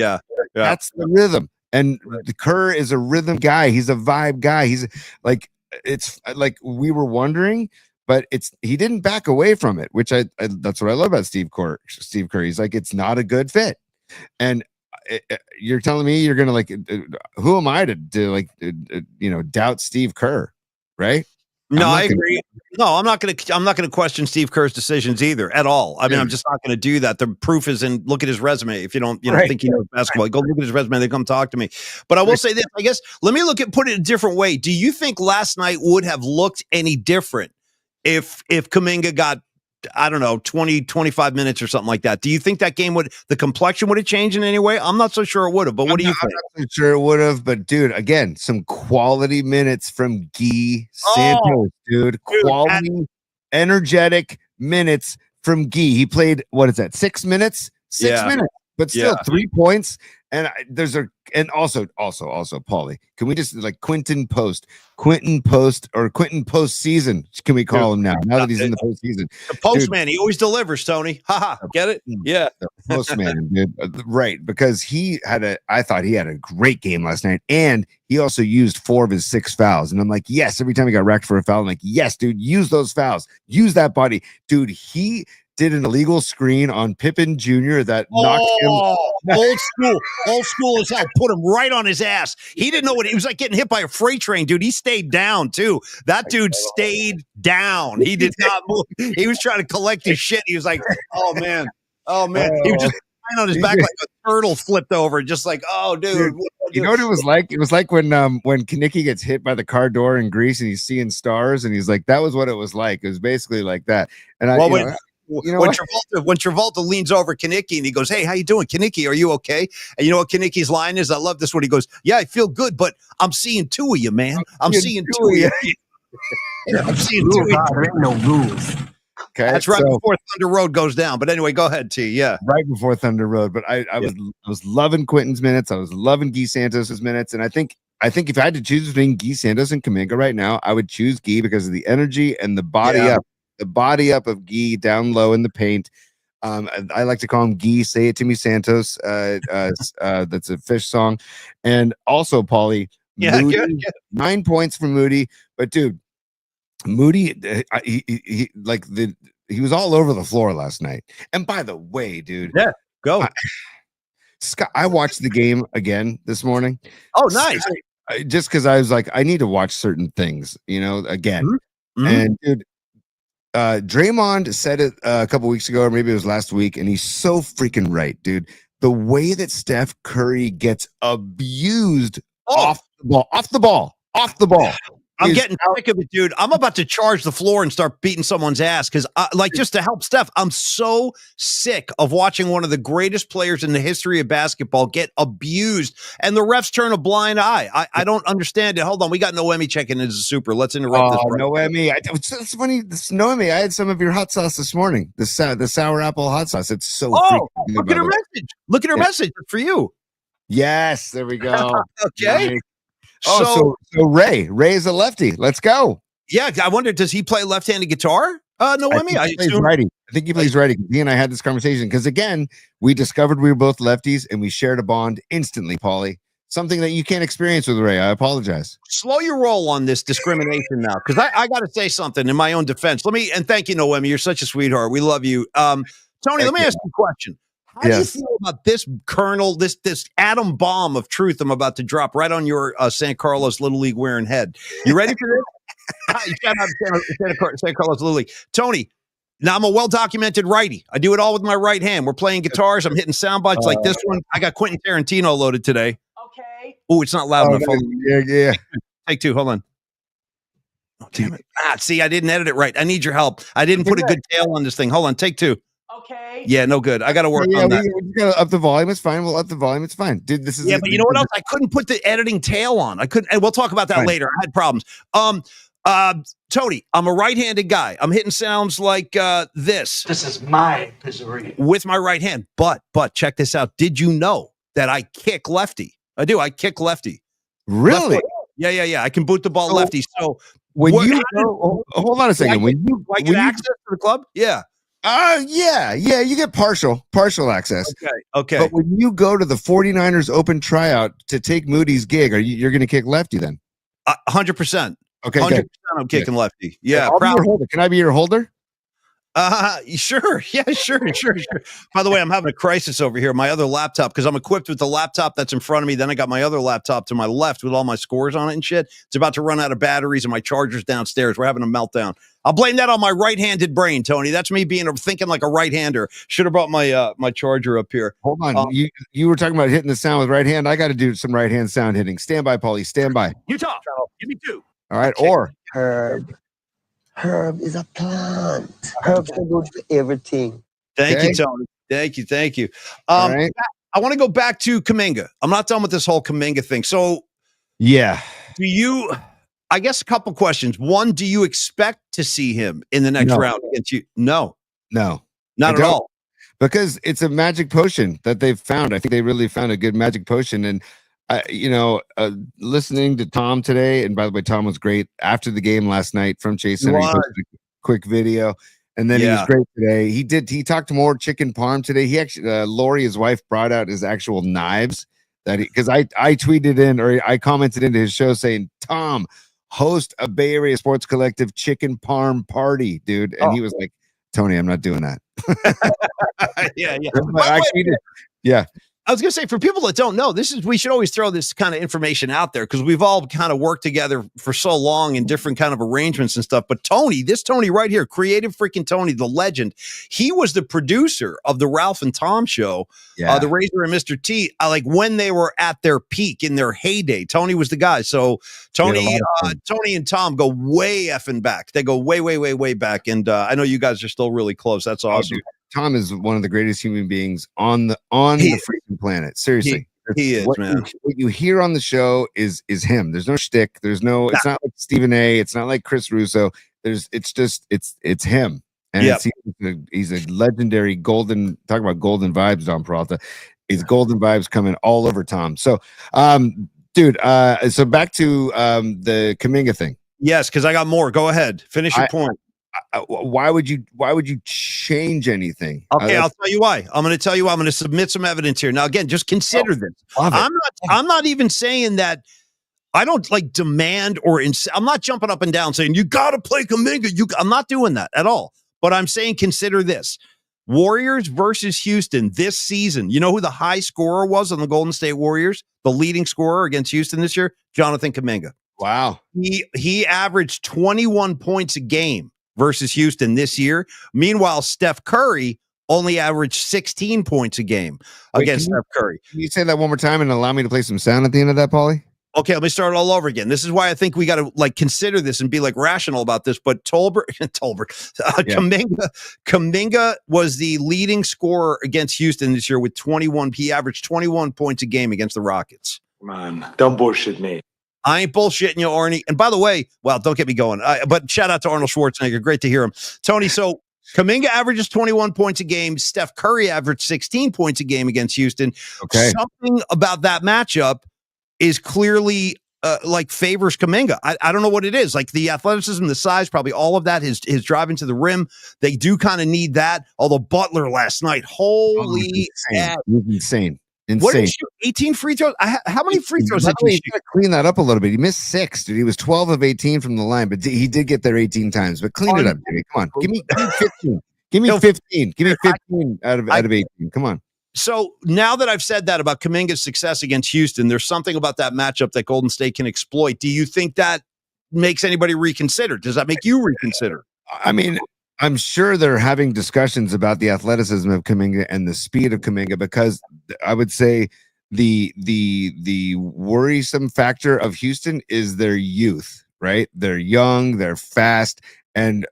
that's the rhythm. And the Kerr is a rhythm guy. He's a vibe guy. He's like, it's like we were wondering. But he didn't back away from it, which that's what I love about Steve Kerr. He's like, it's not a good fit. And you're telling me you're going to who am I to doubt Steve Kerr? Right. No, I agree. No, I'm not going to question Steve Kerr's decisions either at all. I mean, I'm just not going to do that. The proof is in, look at his resume. If you don't, think he knows basketball, go look at his resume. They come talk to me. But I will say this, I guess, let me put it a different way. Do you think last night would have looked any different if Kuminga got, I don't know, 20, 25 minutes or something like that? Do you think that game the complexion would have changed in any way? I'm not so sure it would have, but what do you think? I'm not so sure it would have, but dude, again, some quality minutes from Guy Santos, dude. Quality, energetic minutes from Guy. He played, 6 minutes? 6 minutes, but still 3 points. And and also, Paulie, can we just Quentin Post season? Can we call him now that he's in the postseason? The postman, he always delivers, Tony. Haha, get it? Yeah. The postman, dude. Right. Because I thought he had a great game last night. And he also used 4 of his 6 fouls. And I'm like, yes, every time he got wrecked for a foul, I'm like, yes, dude, use those fouls. Use that body. Dude, he did an illegal screen on Pippen Jr. that knocked him. Old school as hell. Put him right on his ass. He didn't know what he was like getting hit by a freight train, dude. He stayed down too. That dude stayed down. He did not move. He was trying to collect his shit. He was like, oh man. He was just lying on his back like a turtle flipped over, just like, oh dude. You know what it was like? It was like when Kaneki gets hit by the car door in Greece and he's seeing stars, and he's like, that was what it was like. It was basically like that. And when Travolta leans over Kaneki and he goes, "Hey, how you doing, Kaneki? Are you okay?" And you know what Kaneki's line is? I love this one. He goes, "Yeah, I feel good, but I'm seeing 2 of you, man. I'm seeing 2 of you. I'm seeing 2 of you." There ain't no rules. Okay, that's right before Thunder Road goes down. But anyway, go ahead, T. Yeah, right before Thunder Road. But I was loving Quentin's minutes. I was loving Guy Santos's minutes, and I think if I had to choose between Guy Santos and Kuminga right now, I would choose Guy because of the energy and the body up. The body up of Guy down low in the paint. I like to call him Guy. Say it to me, Santos. That's a Fish song. And also, Paulie, Moody, good. 9 points for Moody. But dude, Moody, he was all over the floor last night. And by the way, dude, go. Scott, I watched the game again this morning. Oh, nice. Just because I was like, I need to watch certain things, again. Mm-hmm. And dude, Draymond said it a couple weeks ago, or maybe it was last week, and he's so freaking right, dude. The way that Steph Curry gets abused off the ball. I'm getting sick of it, dude. I'm about to charge the floor and start beating someone's ass because, just to help Steph, I'm so sick of watching one of the greatest players in the history of basketball get abused, and the refs turn a blind eye. I don't understand it. Hold on, we got Noemi checking into Super. Let's interrupt this. Noemi, it's funny. Noemi, I had some of your hot sauce this morning. The sour apple hot sauce. It's so. Look at her message. Look at her message for you. Yes, there we go. Okay. Nice. So Ray is a lefty. Let's go. Yeah, I wonder, does he play left-handed guitar? Noemi, I think he plays righty. He and I had this conversation because again, we discovered we were both lefties and we shared a bond instantly, Paulie. Something that you can't experience with Ray. I apologize. Slow your roll on this discrimination now, because I got to say something in my own defense. And thank you, Noemi. You're such a sweetheart. We love you. Tony, let me ask you a question. How do you feel about this kernel, this atom bomb of truth I'm about to drop right on your San Carlos Little League wearing head? You ready for this? Shout out to San Carlos Little League. Tony, now I'm a well-documented righty. I do it all with my right hand. We're playing guitars. I'm hitting sound bites like this one. I got Quentin Tarantino loaded today. Okay. Oh, it's not loud enough. Yeah. Take 2. Hold on. Oh, damn it. See, I didn't edit it right. I need your help. I didn't put a good tail on this thing. Hold on. Take 2. Okay. Yeah, no good. I got to work on that. We got to up the volume. It's fine. We'll up the volume. It's fine. Dude, this is but you know what else? I couldn't put the editing tail on. I couldn't, and we'll talk about that later. I had problems. Tony, I'm a right-handed guy. I'm hitting sounds like this. This is my pizzeria. With my right hand. But check this out. Did you know that I kick lefty? I do. I kick lefty. Really? Yeah. I can boot the ball lefty. So when hold on a second. When you get access to the club? Yeah. Yeah, you get partial access. Okay. But when you go to the 49ers open tryout to take Moody's gig, you're going to kick lefty then? 100%. Okay, 100% I'm kicking lefty. Yeah. Can I be your holder? Sure. Yeah, sure. By the way, I'm having a crisis over here. My other laptop, because I'm equipped with the laptop that's in front of me. Then I got my other laptop to my left with all my scores on it and shit. It's about to run out of batteries and my charger's downstairs. We're having a meltdown. I'll blame that on my right-handed brain, Tony. That's me thinking like a right-hander. Should have brought my my charger up here. Hold on. You were talking about hitting the sound with right hand. I got to do some right hand sound hitting. Stand by, Paulie. Stand by. You talk. Give me two. All right. Or Herb. Herb is a plant. Herb's good for everything. Thank you, Tony. Thank you. All right. I want to go back to Kuminga. I'm not done with this whole Kuminga thing. So, yeah. do you? I guess a couple questions. One, do you expect to see him in the next round against you? No, not at all. Because it's a magic potion that they've found. I think they really found a good magic potion. And listening to Tom today, and by the way, Tom was great after the game last night from Chase Center. He posted a quick video, and then he was great today. He talked more chicken parm today. He actually, Lori, his wife, brought out his actual knives because I tweeted in, or I commented into his show saying, Tom, host a Bay Area Sports Collective chicken parm party, dude. And he was like, Tony, I'm not doing that. Yeah. Yeah. I was going to say, for people that don't know, we should always throw this kind of information out there because we've all kind of worked together for so long in different kind of arrangements and stuff. But Tony, this Tony right here, creative freaking Tony, the legend, he was the producer of the Ralph and Tom show, the Razor and Mr. T, like when they were at their peak in their heyday. Tony was the guy. So Tony and Tom go way effing back. They go way back. And I know you guys are still really close. That's awesome. Tom is one of the greatest human beings on the freaking planet. Seriously, he is, man. What you hear on the show is him. There's no shtick. It's not like Stephen A. It's not like Chris Russo. It's him, and he's a legendary golden. Talk about golden vibes, Don Peralta. He's golden vibes coming all over Tom. So, dude. So back to the Kuminga thing. Yes, because I got more. Go ahead. Finish your point. Why would you change anything? Okay, I'll tell you why. I'm going to tell you why. I'm going to submit some evidence here. Now, again, just consider this. I'm not even saying that I don't like demand or I'm not jumping up and down saying you got to play Kuminga. I'm not doing that at all. But I'm saying consider this. Warriors versus Houston this season. You know who the high scorer was on the Golden State Warriors? The leading scorer against Houston this year? Jonathan Kuminga. Wow. He averaged 21 points a game versus Houston this year. Meanwhile, Steph Curry only averaged 16 points a game against Steph Curry. Can you say that one more time and allow me to play some sound at the end of that, Paulie? Okay, let me start all over again. This is why I think we got to like consider this and be like rational about this. But Kuminga was the leading scorer against Houston this year with 21. He averaged 21 points a game against the Rockets. Man, don't bullshit me. I ain't bullshitting you, Arnie. And by the way, well, don't get me going. But shout out to Arnold Schwarzenegger. Great to hear him. Tony, so Kuminga averages 21 points a game. Steph Curry averaged 16 points a game against Houston. Okay. Something about that matchup is clearly like favors Kuminga. I don't know what it is. Like the athleticism, the size, probably all of that, his driving to the rim. They do kind of need that. Although Butler last night, holy insane. What did he shoot? 18 free throws? How many free throws did he shoot? He's got to clean that up a little bit. He missed 6, dude. He was 12 of 18 from the line, but he did get there 18 times. But clean it up, dude. Come on. Give me 15. Give me 15. Give me 15 out of 18. Come on. So now that I've said that about Kuminga's success against Houston, there's something about that matchup that Golden State can exploit. Do you think that makes anybody reconsider? Does that make you reconsider? I mean, I'm sure they're having discussions about the athleticism of Kuminga and the speed of Kuminga, because I would say the worrisome factor of Houston is their youth, right? They're young, they're fast,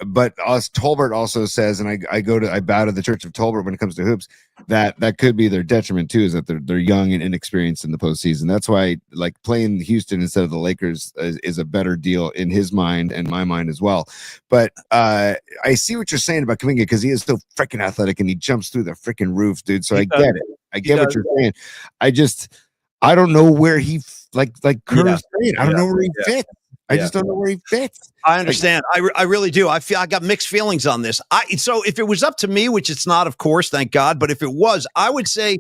but us Tolbert also says, and I bow to the Church of Tolbert when it comes to hoops, that could be their detriment too, is that they're young and inexperienced in the postseason. That's why like playing Houston instead of the Lakers is a better deal in his mind and my mind as well. But I see what you're saying about Kuminga, because he is so freaking athletic and he jumps through the freaking roof, dude. So I get it. I get what you're saying. I don't know where he like Curry's saying. I don't know where he fits. I just don't know where he fits. I understand. I really do. I got mixed feelings on this. So if it was up to me, which it's not, of course, thank God, but if it was, I would say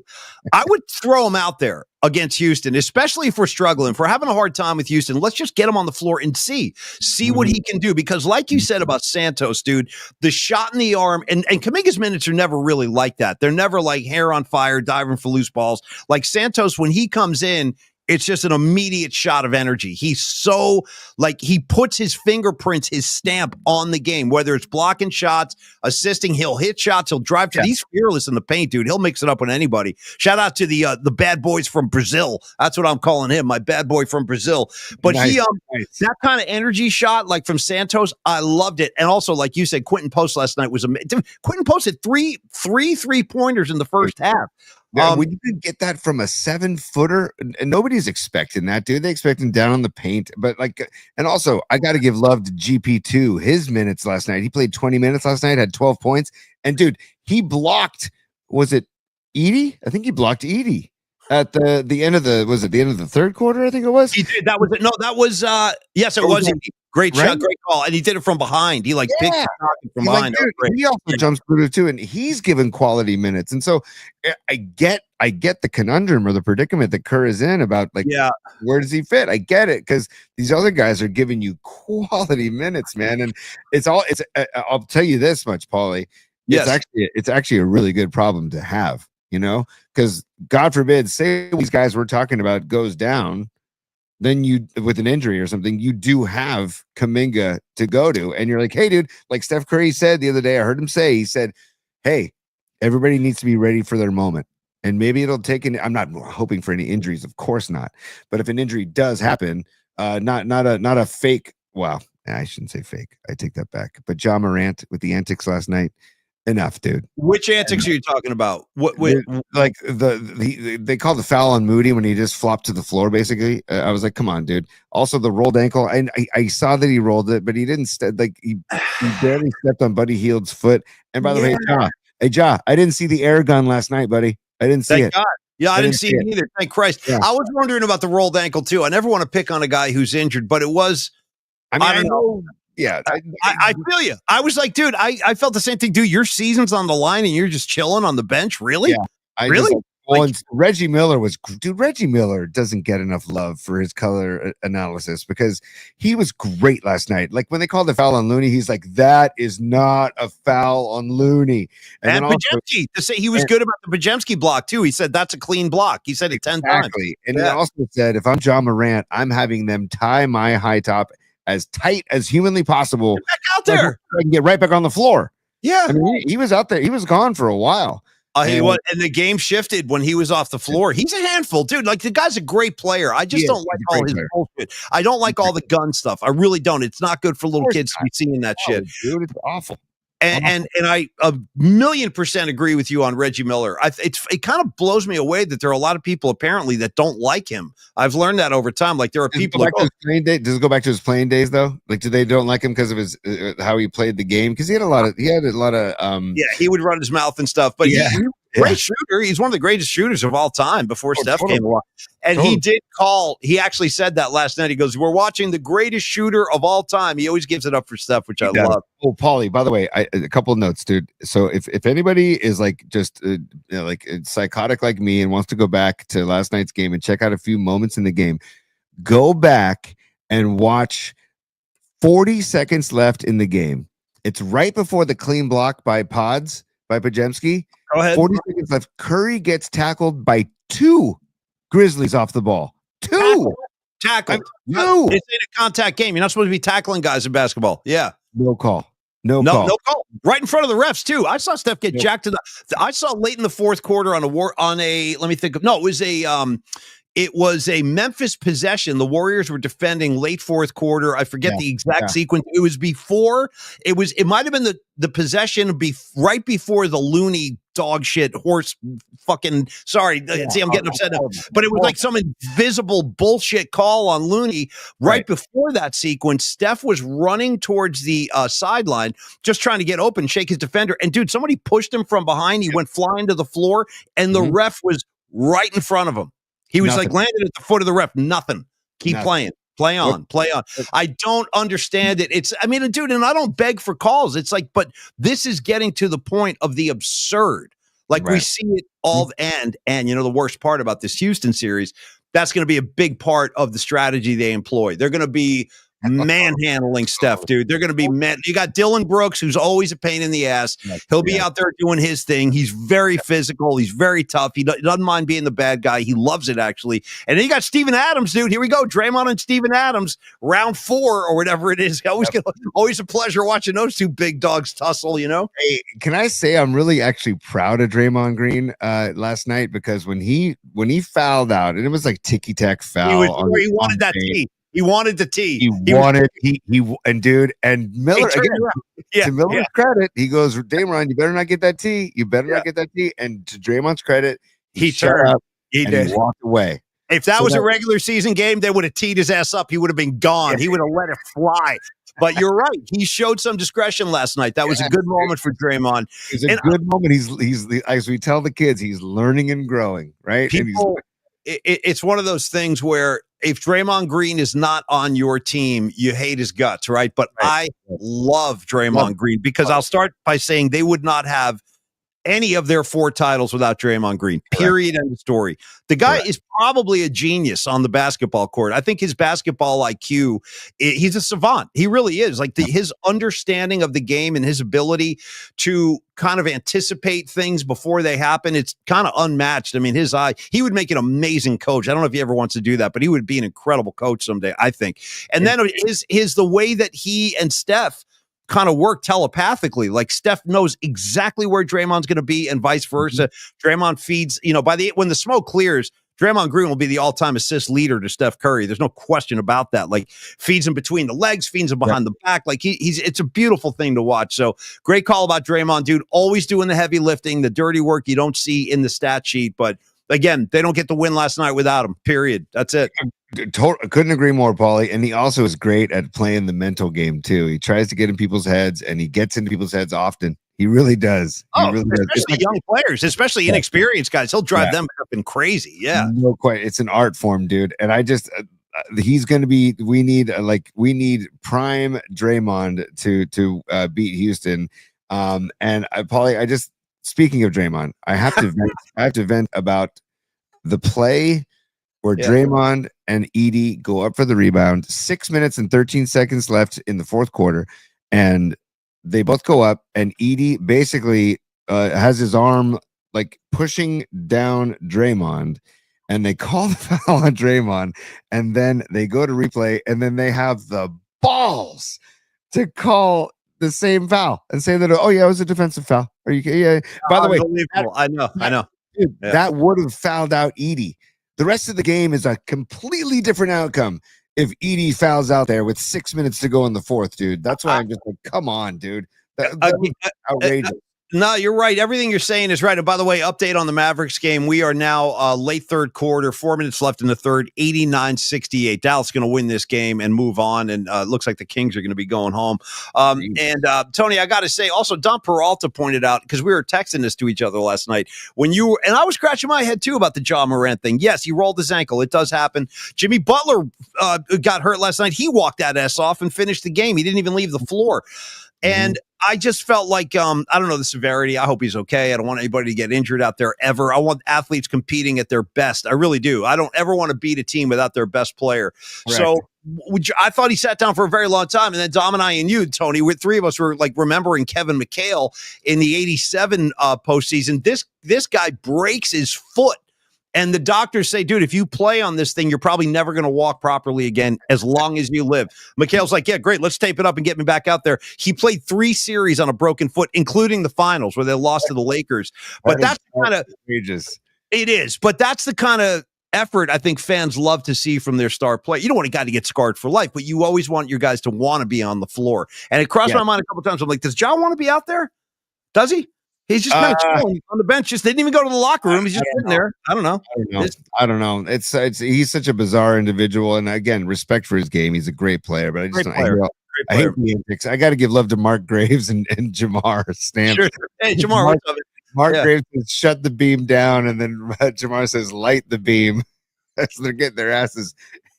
I would throw him out there against Houston, especially if we're struggling, if we're having a hard time with Houston, let's just get him on the floor and see what he can do. Because like you said about Santos, dude, the shot in the arm, and Kuminga's minutes are never really like that. They're never like hair on fire, diving for loose balls. Like Santos, when he comes in, it's just an immediate shot of energy. He's so, like, he puts his fingerprints, his stamp on the game, whether it's blocking shots, assisting, he'll hit shots, he'll drive to. He's fearless in the paint, dude. He'll mix it up with anybody. Shout out to the bad boys from Brazil. That's what I'm calling him, my bad boy from Brazil. But nice. That kind of energy shot, like from Santos, I loved it. And also, like you said, Quentin Post last night was amazing. Quentin Post had three 3-pointers in the first half. We didn't get that from a 7-footer, and nobody's expecting that, dude. They expect him down on the paint, but like, and also I got to give love to GP2. His minutes last night, he played 20 minutes last night, had 12 points, and dude, he blocked. Was it Edie? I think he blocked Edie at the end of the end of the third quarter. I think it was. He did. That was it. No, that was yes, it was. Great shot, great call, and he did it from behind. He picked the from behind. Like, he also jumps through it too, and he's given quality minutes. And so I get the conundrum or the predicament that Kerr is in about where does he fit? I get it, because these other guys are giving you quality minutes, man. And I'll tell you this much, Paulie. It's actually a really good problem to have, because God forbid, say these guys we're talking about goes down. Then you, with an injury or something, you do have Kuminga to go to. And you're like, hey, dude, like Steph Curry said the other day, I heard him say, he said, hey, everybody needs to be ready for their moment. And maybe it'll take I'm not hoping for any injuries, of course not. But if an injury does happen, not a fake, well, I shouldn't say fake. I take that back. But Ja Morant with the antics last night, enough, dude. Which antics are you talking about? Like they called the foul on Moody when he just flopped to the floor. Basically, I was like, "Come on, dude." Also, the rolled ankle. And I saw that he rolled it, but he didn't. He barely stepped on Buddy Hield's foot. And by the way, Ja, I didn't see the air gun last night, buddy. I didn't see it. God. Yeah, I didn't see it either. Thank Christ. Yeah. I was wondering about the rolled ankle too. I never want to pick on a guy who's injured, but it was. I don't know. Yeah, I feel you. I was like, dude, I felt the same thing. Dude, your season's on the line and you're just chilling on the bench. Really? Yeah, really? Reggie Miller Reggie Miller doesn't get enough love for his color analysis, because he was great last night. Like when they called the foul on Looney, he's like, that is not a foul on Looney. And Podziemski, to say he was good about the Podziemski block too. He said that's a clean block. He said it 10 times. And he also said, if I'm Ja Morant, I'm having them tie my high top as tight as humanly possible. Get back out there. I can get right back on the floor. Yeah. I mean, he was out there. He was gone for a while. And the game shifted when he was off the floor. He's a handful, dude. Like, the guy's a great player. I just don't like all his bullshit. I don't like all the gun stuff. I really don't. It's not good for little kids to be seeing that shit. Dude, it's awful. And I 1,000,000% agree with you on Reggie Miller. It kind of blows me away that there are a lot of people apparently that don't like him. I've learned that over time. Like, there are people. Does it go back to his playing days though? Like, do they don't like him because of his how he played the game? Because he had a lot of yeah, he would run his mouth and stuff. But great shooter. He's one of the greatest shooters of all time before Steph came along. And he actually said that last night. He goes, we're watching the greatest shooter of all time. He always gives it up for Steph, which I love. Oh, Paulie, by the way, a couple of notes, dude. So if anybody is like just like psychotic like me and wants to go back to last night's game and check out a few moments in the game, go back and watch 40 seconds left in the game. It's right before the clean block by Podziemski. Go ahead. 40 seconds left. Curry gets tackled by 2 Grizzlies off the ball. 2 tackled. It's ain't a contact game. You're not supposed to be tackling guys in basketball. Yeah. No call. No call. Right in front of the refs too. I saw Steph get jacked to the. I saw late in the fourth quarter on a. Let me think of. No, it was a. It was a Memphis possession. The Warriors were defending late fourth quarter. I forget the exact sequence. It was before. It might have been the possession right before the Looney dog shit horse fucking. Sorry, see, I'm getting upset now. But it was like some invisible bullshit call on Looney right before that sequence. Steph was running towards the sideline, just trying to get open, shake his defender. And dude, somebody pushed him from behind. He went flying to the floor, and the ref was right in front of him. He was like landed at the foot of the ref. Nothing. Keep playing. Play on. I don't understand it. Dude, and I don't beg for calls. It's like, but this is getting to the point of the absurd. Like we see it all and the worst part about this Houston series, that's going to be a big part of the strategy they employ. They're going to be manhandling Steph, dude. They're going to be you got Dylan Brooks, who's always a pain in the ass. He'll be out there doing his thing. He's very physical. He's very tough. He doesn't mind being the bad guy. He loves it, actually. And then you got Steven Adams, dude. Here we go. Draymond and Steven Adams, round 4 or whatever it is. Always a pleasure watching those two big dogs tussle, you know? Hey, can I say I'm really actually proud of Draymond Green last night, because when he fouled out, and it was like ticky-tack foul. He wanted that tee. He wanted the tee. And Miller, again, to Miller's credit, he goes, Draymond, you better not get that tee. You better not get that tee. And to Draymond's credit, he turned up. He walked away. If that was a regular season game, they would have teed his ass up. He would have been gone. He would have let it fly. But you're right. He showed some discretion last night. That was a good moment for Draymond. It's a good moment. He's as we tell the kids, he's learning and growing, right? It's one of those things where if Draymond Green is not on your team, you hate his guts, right? But I love Draymond Green, because I'll start by saying they would not have any of their 4 titles without Draymond Green, period. End of story. The guy is probably a genius on the basketball court. I think his basketball IQ, he's a savant. He really is. Like his understanding of the game and his ability to kind of anticipate things before they happen, it's kind of unmatched. I mean, he would make an amazing coach. I don't know if he ever wants to do that, but he would be an incredible coach someday, I think. And then the way that he and Steph kind of work telepathically. Like Steph knows exactly where Draymond's going to be and vice versa. Draymond feeds, when the smoke clears, Draymond Green will be the all-time assist leader to Steph Curry. There's no question about that. Like feeds him between the legs, feeds him behind the back. Like it's a beautiful thing to watch. So great call about Draymond, dude. Always doing the heavy lifting, the dirty work you don't see in the stat sheet. But again, they don't get the win last night without him, period. That's it. Couldn't agree more, Paulie. And he also is great at playing the mental game too. He tries to get in people's heads, and he gets into people's heads often. He really does. Especially young players, especially inexperienced guys. He'll drive them up and crazy. Yeah, no, quite. It's an art form, dude. And I just, he's going to be. We need prime Draymond to beat Houston. Paulie, I just, speaking of Draymond, I have to vent about the play where Draymond and Edie go up for the rebound, 6 minutes and 13 seconds left in the fourth quarter, and they both go up, and Edie basically has his arm like pushing down Draymond, and they call the foul on Draymond, and then they go to replay, and then they have the balls to call the same foul and say that, oh yeah, it was a defensive foul. Are you? Yeah. By the way, I know. Dude, that would have fouled out Edie. The rest of the game is a completely different outcome if Edie fouls out there with 6 minutes to go in the fourth, dude. That's why I'm just like, come on, dude. That was outrageous. No, you're right. Everything you're saying is right. And by the way, update on the Mavericks game. We are now late third quarter, 4 minutes left in the third, 89-68. Dallas going to win this game and move on. And looks like the Kings are going to be going home. Tony, I got to say, also, Don Peralta pointed out, because we were texting this to each other last night, and I was scratching my head too about the Ja Morant thing. Yes, he rolled his ankle. It does happen. Jimmy Butler got hurt last night. He walked that ass off and finished the game. He didn't even leave the floor. And I just felt like, I don't know the severity. I hope he's okay. I don't want anybody to get injured out there ever. I want athletes competing at their best. I really do. I don't ever want to beat a team without their best player. Correct. So I thought he sat down for a very long time. And then Dom and I and you, Tony, with three of us were like remembering Kevin McHale in the 87 postseason. This guy breaks his foot. And the doctors say, dude, if you play on this thing, you're probably never going to walk properly again as long as you live. McHale's like, yeah, great. Let's tape it up and get me back out there. He played 3 series on a broken foot, including the finals where they lost to the Lakers. But that's kind of outrageous. It is. But that's the kind of effort I think fans love to see from their star player. You don't want a guy to get scarred for life, but you always want your guys to want to be on the floor. And it crossed my mind a couple times. I'm like, does John want to be out there? Does he? He's just kind of chilling on the bench. Just didn't even go to the locker room. He's just sitting there. I don't know. I don't know. It's he's such a bizarre individual, and again, respect for his game. He's a great player, but I hate the antics. I got to give love to Mark Graves and Jamar Stamps. Sure. Hey, Jamar, what's up? Mark Graves says, shut the beam down, and then Jamar says, light the beam. So they're getting their asses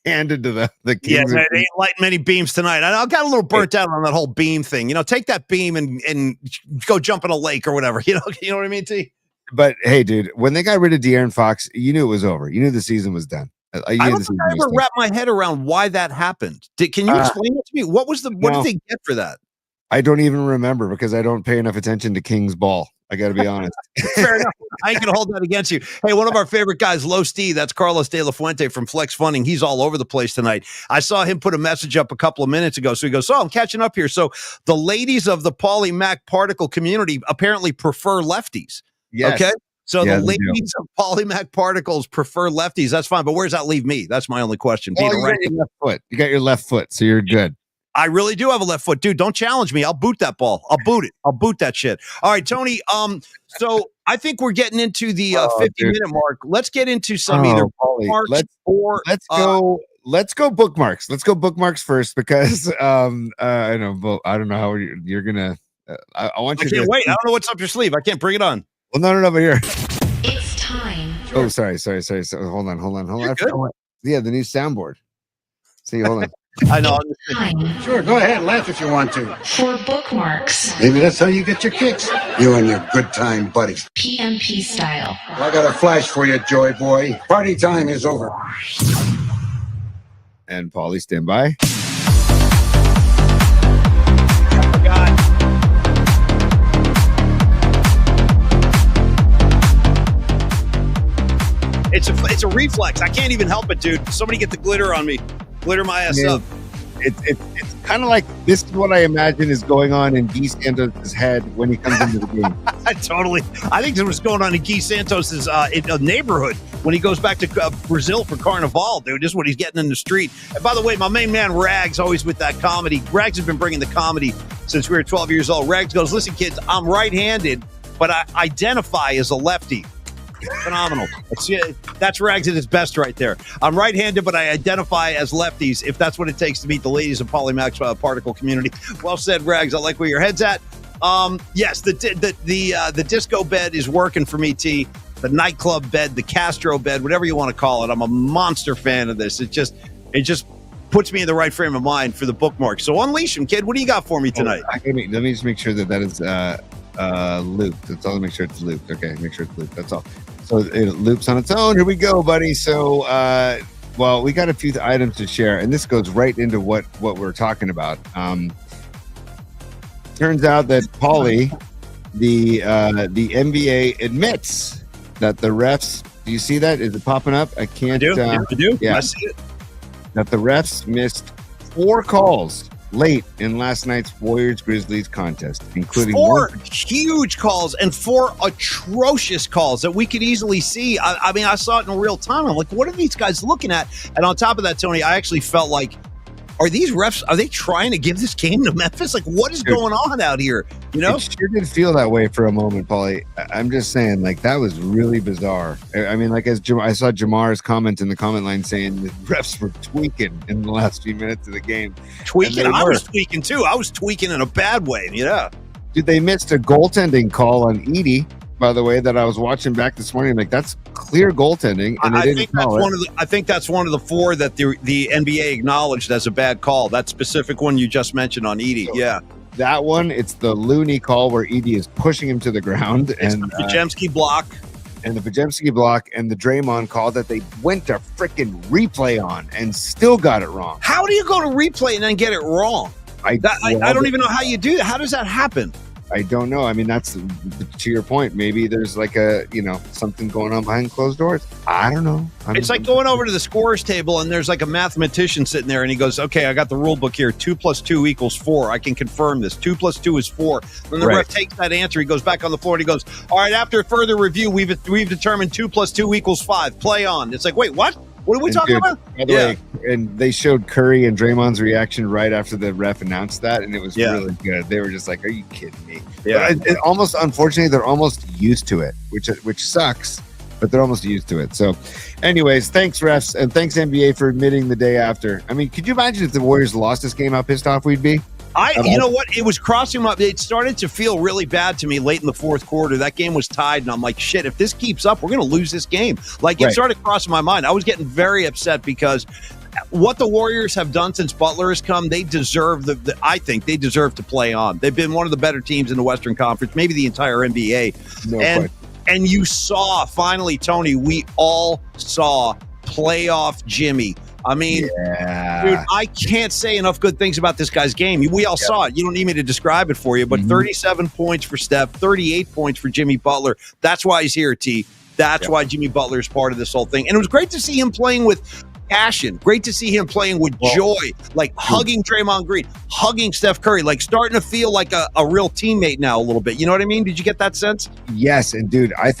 handed to the Kings. Yeah, they ain't lighting many beams tonight. I got a little burnt out on that whole beam thing. Take that beam and go jump in a lake or whatever. You know what I mean, T? But hey, dude, when they got rid of De'Aaron Fox, you knew it was over. You knew the season was done. I don't think I ever wrapped my head around why that happened. Can you explain it to me? What did they get for that? I don't even remember because I don't pay enough attention to King's ball. I got to be honest. Fair enough. I ain't going to hold that against you. Hey, one of our favorite guys, Low Steve, that's Carlos De La Fuente from Flex Funding. He's all over the place tonight. I saw him put a message up a couple of minutes ago. So he goes, I'm catching up here. So the ladies of the Polymac particle community apparently prefer lefties. Yes. Okay. So the ladies of Polymac particles prefer lefties. That's fine. But where does that leave me? That's my only question. You got your left foot. So you're good. I really do have a left foot, dude. Don't challenge me. I'll boot that ball. I'll boot it. I'll boot that shit. All right, Tony. So I think we're getting into the 50-minute mark. Let's get into some either bookmarks or let's go bookmarks. Let's go bookmarks first because I don't know how you're gonna. I want you. I can't wait. I don't know what's up your sleeve. I can't bring it on. Well, no, but here. It's time. Oh, sorry. So, hold on. Yeah, the new soundboard. See, hold on. I know. Sure, go ahead, laugh if you want to. For bookmarks. Maybe that's how you get your kicks. You and your good time buddies. PMP style. Well, I got a flash for you, Joy Boy. Party time is over. And Paulie, stand by. It's a reflex. I can't even help it, dude. Somebody get the glitter on me. Glitter my ass up. It's kind of like this is what I imagine is going on in Guy Santos' head when he comes into the game. Totally. I think this was going on in Guy Santos' neighborhood when he goes back to Brazil for Carnival, dude. This is what he's getting in the street. And by the way, my main man, Rags, always with that comedy. Rags has been bringing the comedy since we were 12 years old. Rags goes, listen, kids, I'm right-handed, but I identify as a lefty. Phenomenal. That's Rags at his best right there. I'm right-handed, but I identify as lefties if that's what it takes to meet the ladies of Polymax particle community. Well said, Rags. I like where your head's at. Yes, the disco bed is working for me, T. The nightclub bed, the Castro bed, whatever you want to call it. I'm a monster fan of this. It just puts me in the right frame of mind for the bookmark. So unleash him, kid. What do you got for me tonight? Let me just make sure that is looped. That's all. Make sure it's looped. Okay, make sure it's looped. That's all. So it loops on its own. Here we go, buddy. So, we got a few items to share, and this goes right into what we're talking about. Turns out that Paulie, the NBA admits that the refs. Do you see that? Is it popping up? I can't. I do. Yeah, I see it. That the refs missed 4 calls late in last night's Warriors-Grizzlies contest, including 4 huge calls and 4 atrocious calls that we could easily see. I mean, I saw it in real time. I'm like, what are these guys looking at? And on top of that, Tony, I actually felt like, are these refs, are they trying to give this game to Memphis? Like, what is going on out here? You know? It sure did feel that way for a moment, Paulie. I'm just saying, like, that was really bizarre. I mean, like, I saw Jamar's comment in the comment line saying the refs were tweaking in the last few minutes of the game. Tweaking? I was tweaking, too. I was tweaking in a bad way, yeah. Dude, they missed a goaltending call on Edey, by the way, that I was watching back this morning. Like, that's clear goaltending, and they didn't call it. I think that's one of the 4 that the NBA acknowledged as a bad call. That specific one you just mentioned on Edey, yeah. That one, it's the Looney call where Edey is pushing him to the ground. It's the Pajemski block. And the Pajemski block and the Draymond call that they went to freaking replay on and still got it wrong. How do you go to replay and then get it wrong? I don't even know how you do that. How does that happen? I don't know. I mean, that's to your point. Maybe there's like something going on behind closed doors. I don't know. It's like going over to the scorers table and there's like a mathematician sitting there and he goes, okay, I got the rule book here. 2 + 2 = 4. I can confirm this. 2 + 2 is 4. Then the ref takes that answer. He goes back on the floor and he goes, all right, after further review, we've determined 2 + 2 = 5. Play on. It's like, wait, what? What are we talking about? By the way, and they showed Curry and Draymond's reaction right after the ref announced that, and it was really good. They were just like, "Are you kidding me?" Yeah. But almost, unfortunately, they're almost used to it, which sucks, but they're almost used to it. So, anyways, thanks refs and thanks NBA for admitting the day after. I mean, could you imagine if the Warriors lost this game, how pissed off we'd be? You know what? It was crossing my. It started to feel really bad to me late in the fourth quarter. That game was tied, and I'm like, shit. If this keeps up, we're going to lose this game. Like it started crossing my mind. I was getting very upset because what the Warriors have done since Butler has come, they deserve I think they deserve to play on. They've been one of the better teams in the Western Conference, maybe the entire NBA. And you saw, finally, Tony, we all saw playoff Jimmy. I mean, dude, I can't say enough good things about this guy's game. We all saw it. You don't need me to describe it for you, but 37 points for Steph, 38 points for Jimmy Butler. That's why he's here, T. That's why Jimmy Butler is part of this whole thing. And it was great to see him playing with passion. Great to see him playing with joy, like hugging Draymond Green, hugging Steph Curry, like starting to feel like a real teammate now a little bit. You know what I mean? Did you get that sense? Yes. And dude, I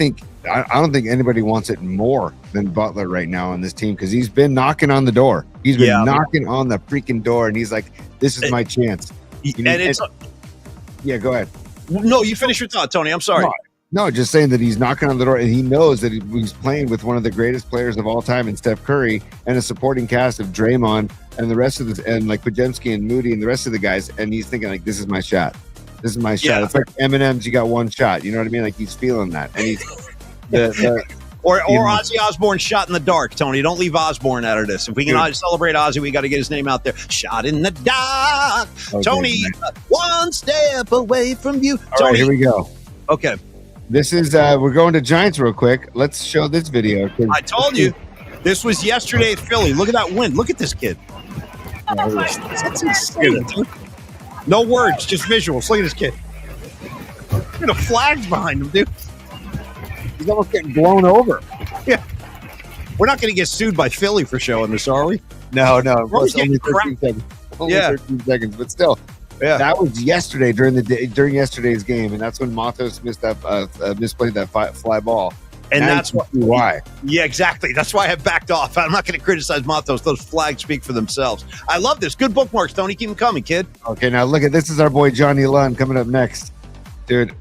don't think anybody wants it more than Butler right now on this team, because he's been knocking on the door. He's been knocking on the freaking door, and he's like, this is my chance. Go ahead. No, you finish your thought, Tony. I'm sorry. No, just saying that he's knocking on the door, and he knows that he's playing with one of the greatest players of all time in Steph Curry, and a supporting cast of Draymond and the rest of this, and like Podziemski and Moody and the rest of the guys, and he's thinking like, this is my shot. This is my shot. It's like Eminem's, you got one shot. You know what I mean? Like, he's feeling that, and he's or Ozzy Osbourne shot in the dark. Tony, don't leave Osbourne out of this. If we can celebrate Ozzy, we got to get his name out there. Shot in the dark. Okay, Tony, one step away from you. All Tony, right, here we go. Okay. This is, we're going to Giants real quick. Let's show this video. I told you, this was yesterday at Philly. Look at that win. Look at this kid. That's insane, dude. No words, just visuals. Look at this kid. Look at the flags behind him, dude. He's almost getting blown over. Yeah. We're not going to get sued by Philly for showing this, are we? No. Only 13 seconds. Only 13 seconds, but still. Yeah. That was yesterday during yesterday's game, and that's when Matos misplayed that fly ball. And that's why. Yeah, exactly. That's why I backed off. I'm not going to criticize Matos. Those flags speak for themselves. I love this. Good bookmarks, Tony. Keep them coming, kid. Okay, now look at this. Is our boy Johnny Lund coming up next. Dude,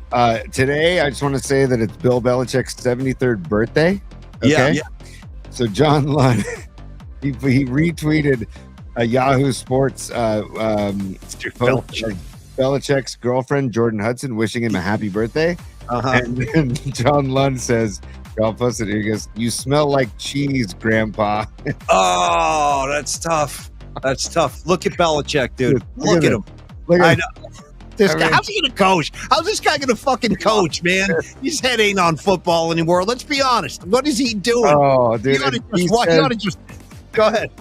today I just want to say that it's Bill Belichick's 73rd birthday. Okay? Yeah. So John Lund, he retweeted a Yahoo Sports Belichick's girlfriend, Jordan Hudson, wishing him a happy birthday. And then John Lund says, I'll post it here. He goes, "You smell like cheese, Grandpa." Oh, that's tough. That's tough. Look at Belichick, dude. Look at him. I know. This guy, how's he going to coach? How's this guy going to fucking coach, man? His head ain't on football anymore. Let's be honest. What is he doing? Oh, dude. You ought to just go ahead.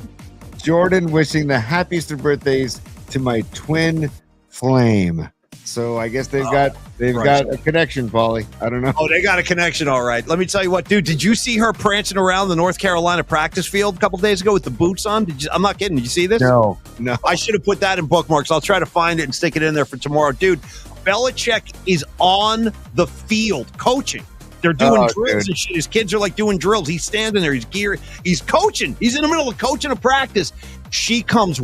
Jordan wishing the happiest of birthdays to my twin flame. So I guess they've got a connection, Paulie. I don't know. Oh, they got a connection, all right. Let me tell you what, dude. Did you see her prancing around the North Carolina practice field a couple days ago with the boots on? I'm not kidding. Did you see this? No. I should have put that in bookmarks. I'll try to find it and stick it in there for tomorrow. Dude, Belichick is on the field coaching. They're doing drills and shit. His kids are like doing drills. He's standing there. He's geared. He's coaching. He's in the middle of coaching a practice. She comes,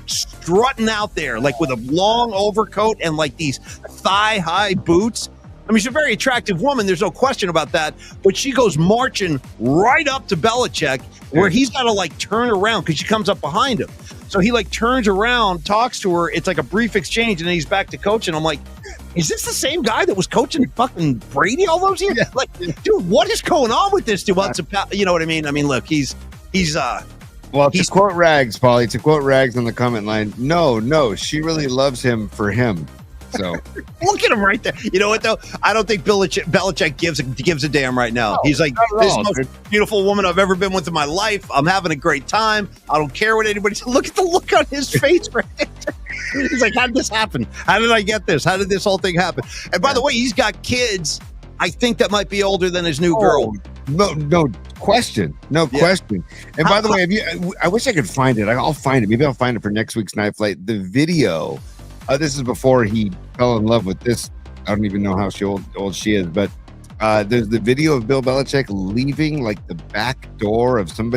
strutting out there like with a long overcoat and like these thigh-high boots. I mean, she's a very attractive woman. There's no question about that. But she goes marching right up to Belichick where he's got to like turn around because she comes up behind him. So he like turns around, talks to her. It's like a brief exchange, and then he's back to coaching. I'm like, is this the same guy that was coaching fucking Brady all those years? Like, dude, what is going on with this dude? You know what I mean? I mean, look, he's well, to quote Rags, Paulie, to quote Rags on the comment line, no, she really loves him for him. So look at him right there. You know what though? I don't think Belichick gives a damn right now. He's like, this is the most beautiful woman I've ever been with in my life. I'm having a great time. I don't care what anybody says. Look at the look on his face right there. He's like, how did this happen? How did I get this? How did this whole thing happen? And by the way, he's got kids, I think, that might be older than his new girl. No question. Question. And by the way, I wish I could find it. I'll find it. Maybe I'll find it for next week's Night Flight. The video. This is before he fell in love with this. I don't even know how old she is, but there's the video of Bill Belichick leaving like the back door of some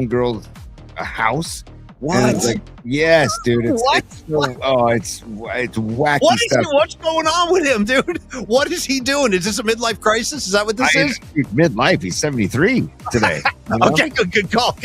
girl's house. What? It's like, yes, dude. It's wacky stuff. What's going on with him, dude? What is he doing? Is this a midlife crisis? Is that what this is? Midlife. He's 73 today. You know? Okay, good call.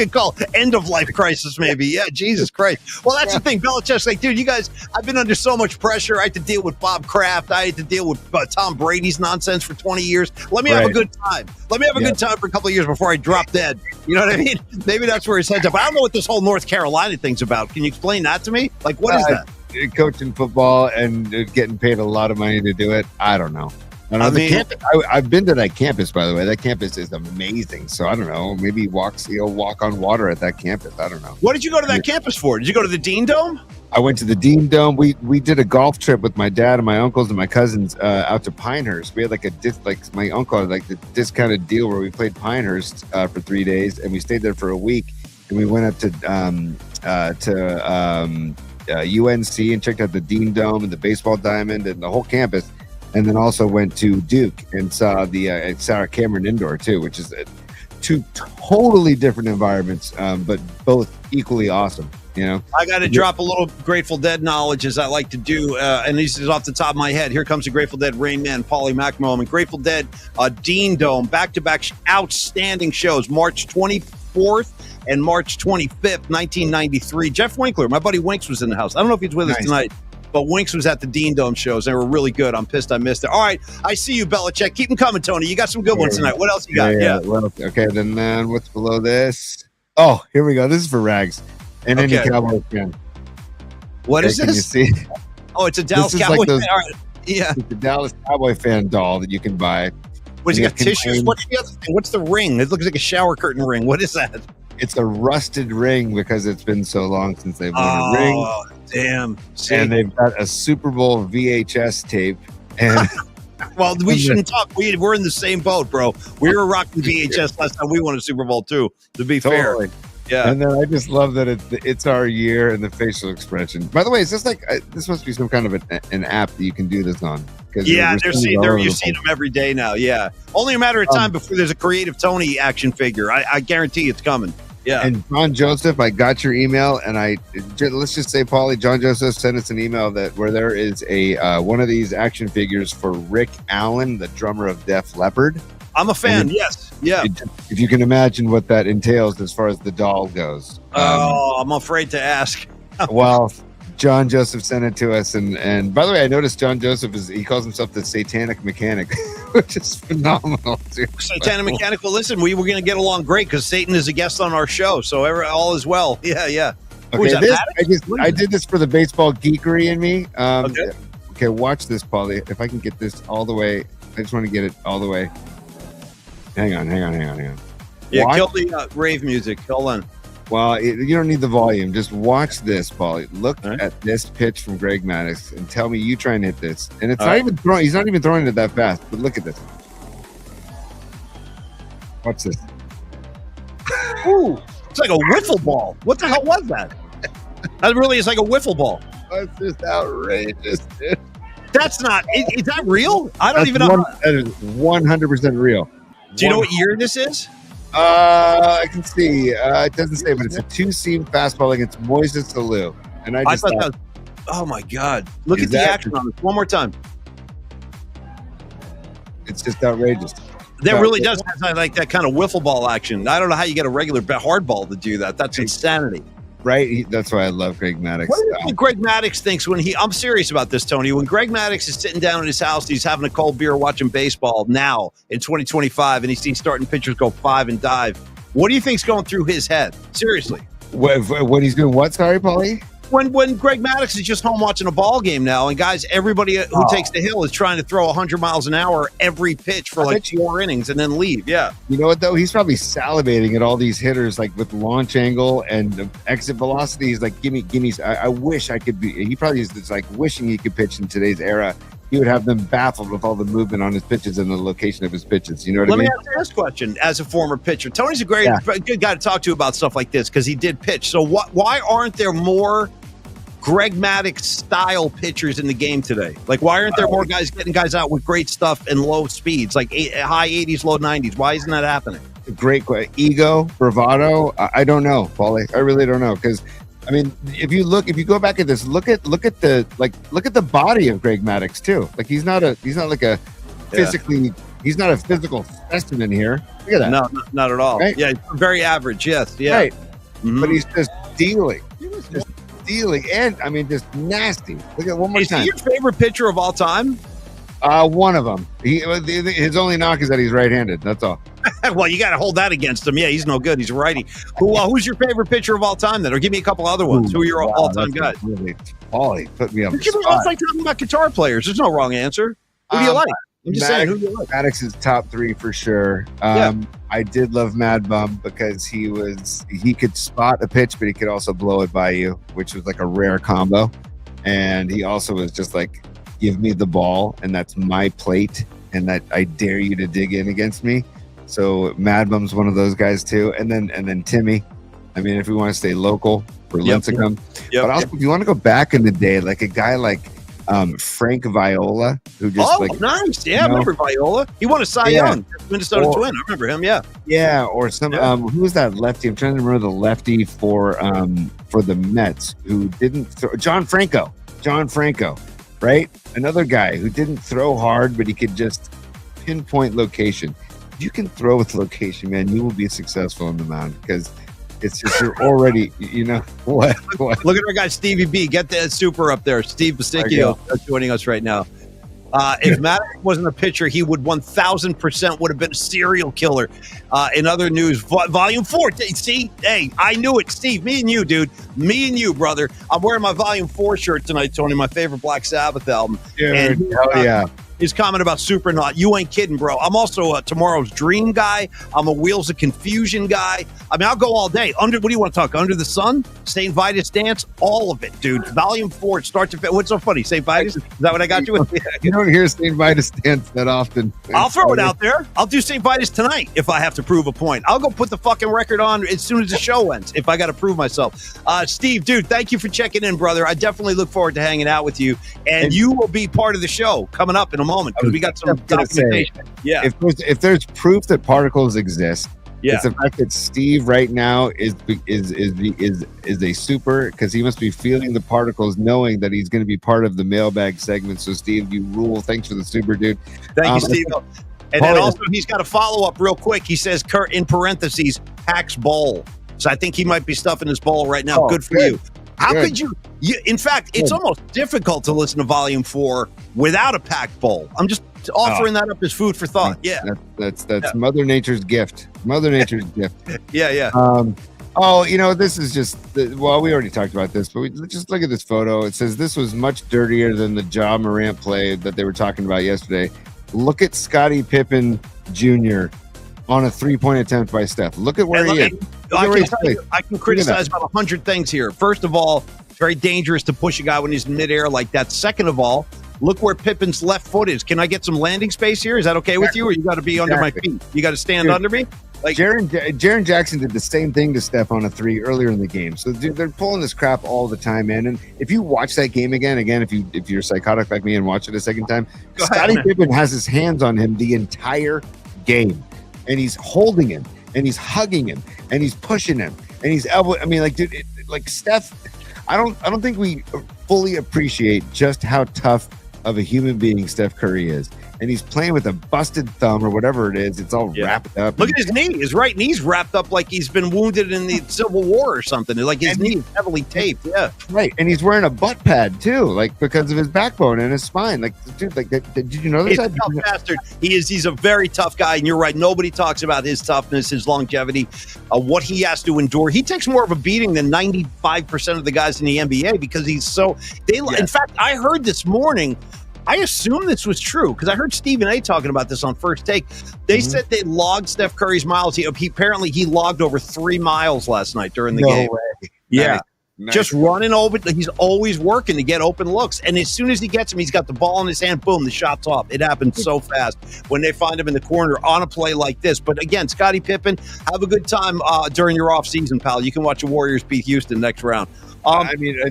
End of life crisis, maybe. Yeah, Jesus Christ. Well, that's the thing. Belichick's like, dude, you guys, I've been under so much pressure. I had to deal with Bob Kraft. I had to deal with Tom Brady's nonsense for 20 years. Let me have a good time. Let me have a good time for a couple of years before I drop dead. You know what I mean? Maybe that's where his head's up. I don't know what this whole North Carolina thing's about. Can you explain that to me? Like, what is that? Coaching football and getting paid a lot of money to do it. I don't know. I mean, campus, I've been to that campus, by the way. That campus is amazing. So I don't know. Maybe walk on water at that campus. I don't know. What did you go to that campus for? Did you go to the Dean Dome? I went to the Dean Dome. We did a golf trip with my dad and my uncles and my cousins out to Pinehurst. We had like my uncle had like the discounted deal where we played Pinehurst for 3 days, and we stayed there for a week. And we went up to UNC and checked out the Dean Dome and the baseball diamond and the whole campus. And then also went to Duke and saw the Sarah Cameron Indoor too, which is two totally different environments, but both equally awesome. You know, I got to drop a little Grateful Dead knowledge as I like to do, and this is off the top of my head. Here comes the Grateful Dead Rain Man, Paulie Mac moment. Grateful Dead Dean Dome, back-to-back outstanding shows, March 24th and March 25th, 1993. Jeff Winkler, my buddy Winks, was in the house. I don't know if he's with us tonight, but Winks was at the Dean Dome shows. They were really good. I'm pissed I missed it. All right, I see you, Belichick. Keep them coming, Tony. You got some good ones tonight. What else you got? Yeah. Well, okay, then what's below this? Oh, here we go. This is for Rags. And any Cowboy fan. What is this? Can you see? Oh, it's a Dallas Cowboy fan. All right. Yeah. It's a Dallas Cowboy fan doll that you can buy. What, you got tissues? What's the other thing? What's the ring? It looks like a shower curtain ring. What is that? It's a rusted ring because it's been so long since they've worn a ring. Oh, damn. See? And they've got a Super Bowl VHS tape. And well, we shouldn't talk. We're in the same boat, bro. We were rocking VHS last time we won a Super Bowl, too, to be fair. Yeah. And then I just love that it's our year and the facial expression. By the way, is this like this must be some kind of an app that you can do this on? Yeah, you see them every day now. Yeah, only a matter of time before there's a Creative Tony action figure. I guarantee it's coming. Yeah. And John Joseph, I got your email, and let's just say, Paulie, John Joseph sent us an email where there is a one of these action figures for Rick Allen, the drummer of Def Leppard. I'm a fan. Yes. Yeah. If you can imagine what that entails as far as the doll goes. I'm afraid to ask. Well, John Joseph sent it to us, and by the way, I noticed John Joseph he calls himself the Satanic Mechanic, which is phenomenal. Too. Satanic Mechanic. Well, listen, we were going to get along great because Satan is a guest on our show, so all is well. Yeah. Okay, I did this for the baseball geekery in me. Okay, watch this, Paulie. If I can get this all the way, I just want to get it all the way. Hang on. Yeah, kill the rave music. Hold on. Well, you don't need the volume. Just watch this, Paulie. Look at this pitch from Greg Maddux and tell me you try and hit this. And it's not even throwing. He's not even throwing it that fast. But look at this. Watch this. Ooh, it's like a wiffle ball. What the hell was that? That really is like a wiffle ball. That's just outrageous, dude. That's not. Is that real? I don't even know. That is 100% real. Do you know what year this is? I can see. It doesn't say, but it's a two-seam fastball against Moises Alou. And I thought that was, oh my God! Look at the action on this one more time. It's just outrageous. That really does have like that kind of wiffle ball action. I don't know how you get a regular hard ball to do that. That's insanity. Right? That's why I love Greg Maddux. What do you think Greg Maddux thinks when I'm serious about this, Tony. When Greg Maddux is sitting down at his house, he's having a cold beer watching baseball now in 2025, and he's seen starting pitchers go 5 and dive. What do you think's going through his head? Seriously. When he's doing what? Sorry, Paulie? When Greg Maddux is just home watching a ball game now, and guys, everybody who takes the hill is trying to throw 100 miles an hour every pitch for like 4 innings and then leave. Yeah. You know what, though? He's probably salivating at all these hitters, like with launch angle and exit velocity. He's like, give me. I wish I could be. He probably is just like wishing he could pitch in today's era. He would have them baffled with all the movement on his pitches and the location of his pitches. You know what I mean? Let me ask you this question as a former pitcher. Tony's a good guy to talk to about stuff like this because he did pitch. So why aren't there more Greg Maddux style pitchers in the game today? Like, why aren't there more guys getting guys out with great stuff and low speeds, like high 80s, low 90s? Why isn't that happening? Great question. Ego, bravado. I don't know, Paulie. I really don't know because, I mean, if you go back at this, look at the body of Greg Maddux too. Like he's not a physical specimen here. Look at that. No, not at all. Right? Yeah, very average. Yes, yeah. Right. Mm-hmm. But he's just dealing. And I mean, just nasty. Look at one more time. Is he your favorite pitcher of all time? One of them. His only knock is that he's right-handed. That's all. Well, you got to hold that against him. Yeah, he's no good. He's a righty. Who's your favorite pitcher of all time then? Or give me a couple other ones. Who are your all-time guys? Really, Paulie, put me up. It's like talking about guitar players. There's no wrong answer. Who do you like? I'm just saying who you like. Maddox is top 3 for sure. I did love Mad Bum because he could spot a pitch, but he could also blow it by you, which was like a rare combo. And he also was just like, give me the ball, and that's my plate, and that I dare you to dig in against me. So Mad Bum's one of those guys too. And then Timmy. I mean, if we want to stay local for Lincecum. But also, if you want to go back in the day, like a guy like Frank Viola, who just nice. Yeah, I remember Viola. He won a Cy Young. Minnesota Twin. I remember him. Yeah. Yeah, or some who was that lefty? I'm trying to remember the lefty for the Mets who didn't throw. John Franco, right? Another guy who didn't throw hard, but he could just pinpoint location. If you can throw with location, man, you will be successful in the mound because it's just you're already, what? Look at our guy Stevie B. Get that super up there. Steve Basicchio joining us right now. If Maddox wasn't a pitcher, he would 1,000% would have been a serial killer. In other news, Volume 4. See, hey, I knew it. Steve, me and you, dude. Me and you, brother. I'm wearing my Volume 4 shirt tonight, Tony, my favorite Black Sabbath album. Dude, hell yeah. His comment about Supernaut, you ain't kidding, bro. I'm also a Tomorrow's Dream guy. I'm a Wheels of Confusion guy. I mean, I'll go all day. What do you want to talk? Under the Sun? St. Vitus Dance? All of it, dude. Volume 4, start to finish. What's so funny? St. Vitus? Is that what I got you with? You don't hear St. Vitus Dance that often. I'll throw it out there. I'll do St. Vitus tonight if I have to prove a point. I'll go put the fucking record on as soon as the show ends if I got to prove myself. Steve, dude, thank you for checking in, brother. I definitely look forward to hanging out with you. And you will be part of the show coming up in a moment because we got some documentation. If there's proof that particles exist, it's the fact that Steve right now is a super because he must be feeling the particles, knowing that he's going to be part of the mailbag segment. So Steve, you rule. Thanks for the super, dude. Thank you, Steve. And then also he's got a follow up real quick. He says, Kurt, in parentheses, Pax bowl. So I think he might be stuffing his bowl right now. Good for you. How could you? In fact, it's almost difficult to listen to Volume 4 without a packed bowl. I'm just offering that up as food for thought. That's Mother Nature's gift. Mother Nature's gift. Yeah. This is just we already talked about this, but just look at this photo. It says this was much dirtier than the Ja Morant play that they were talking about yesterday. Look at Scottie Pippen Jr. on a 3-point attempt by Steph. Look at where he is. I can criticize about 100 things here. First of all, it's very dangerous to push a guy when he's in midair like that. Second of all, look where Pippen's left foot is. Can I get some landing space here? Is that okay with you? Or you got to be under my feet? You got to stand under me? Like Jaren Jackson did the same thing to Steph on a 3 earlier in the game. So dude, they're pulling this crap all the time, man. And if you watch that game again, if you're psychotic like me and watch it a second time, Scottie Pippen has his hands on him the entire game. And he's holding him, and he's hugging him, and he's pushing him, and he's elbow. I mean, like, dude, Steph. I don't think we fully appreciate just how tough of a human being Steph Curry is. And he's playing with a busted thumb or whatever it is. It's all wrapped up. Look at his knee. His right knee's wrapped up like he's been wounded in the Civil War or something. Like his knee is heavily taped. Yeah. Right. And he's wearing a butt pad too, like because of his backbone and his spine. Like, dude, did you know this? He's a tough bastard. He's a very tough guy. And you're right. Nobody talks about his toughness, his longevity, what he has to endure. He takes more of a beating than 95% of the guys in the NBA because he's so in fact, I heard this morning, I assume this was true because I heard Stephen A. talking about this on First Take. They said they logged Steph Curry's miles. He apparently logged over 3 miles last night during the game. Way. Yeah. Nice. Just running open. He's always working to get open looks. And as soon as he gets him, he's got the ball in his hand. Boom, the shot's off. It happens so fast when they find him in the corner on a play like this. But again, Scottie Pippen, have a good time during your off season, pal. You can watch the Warriors beat Houston next round.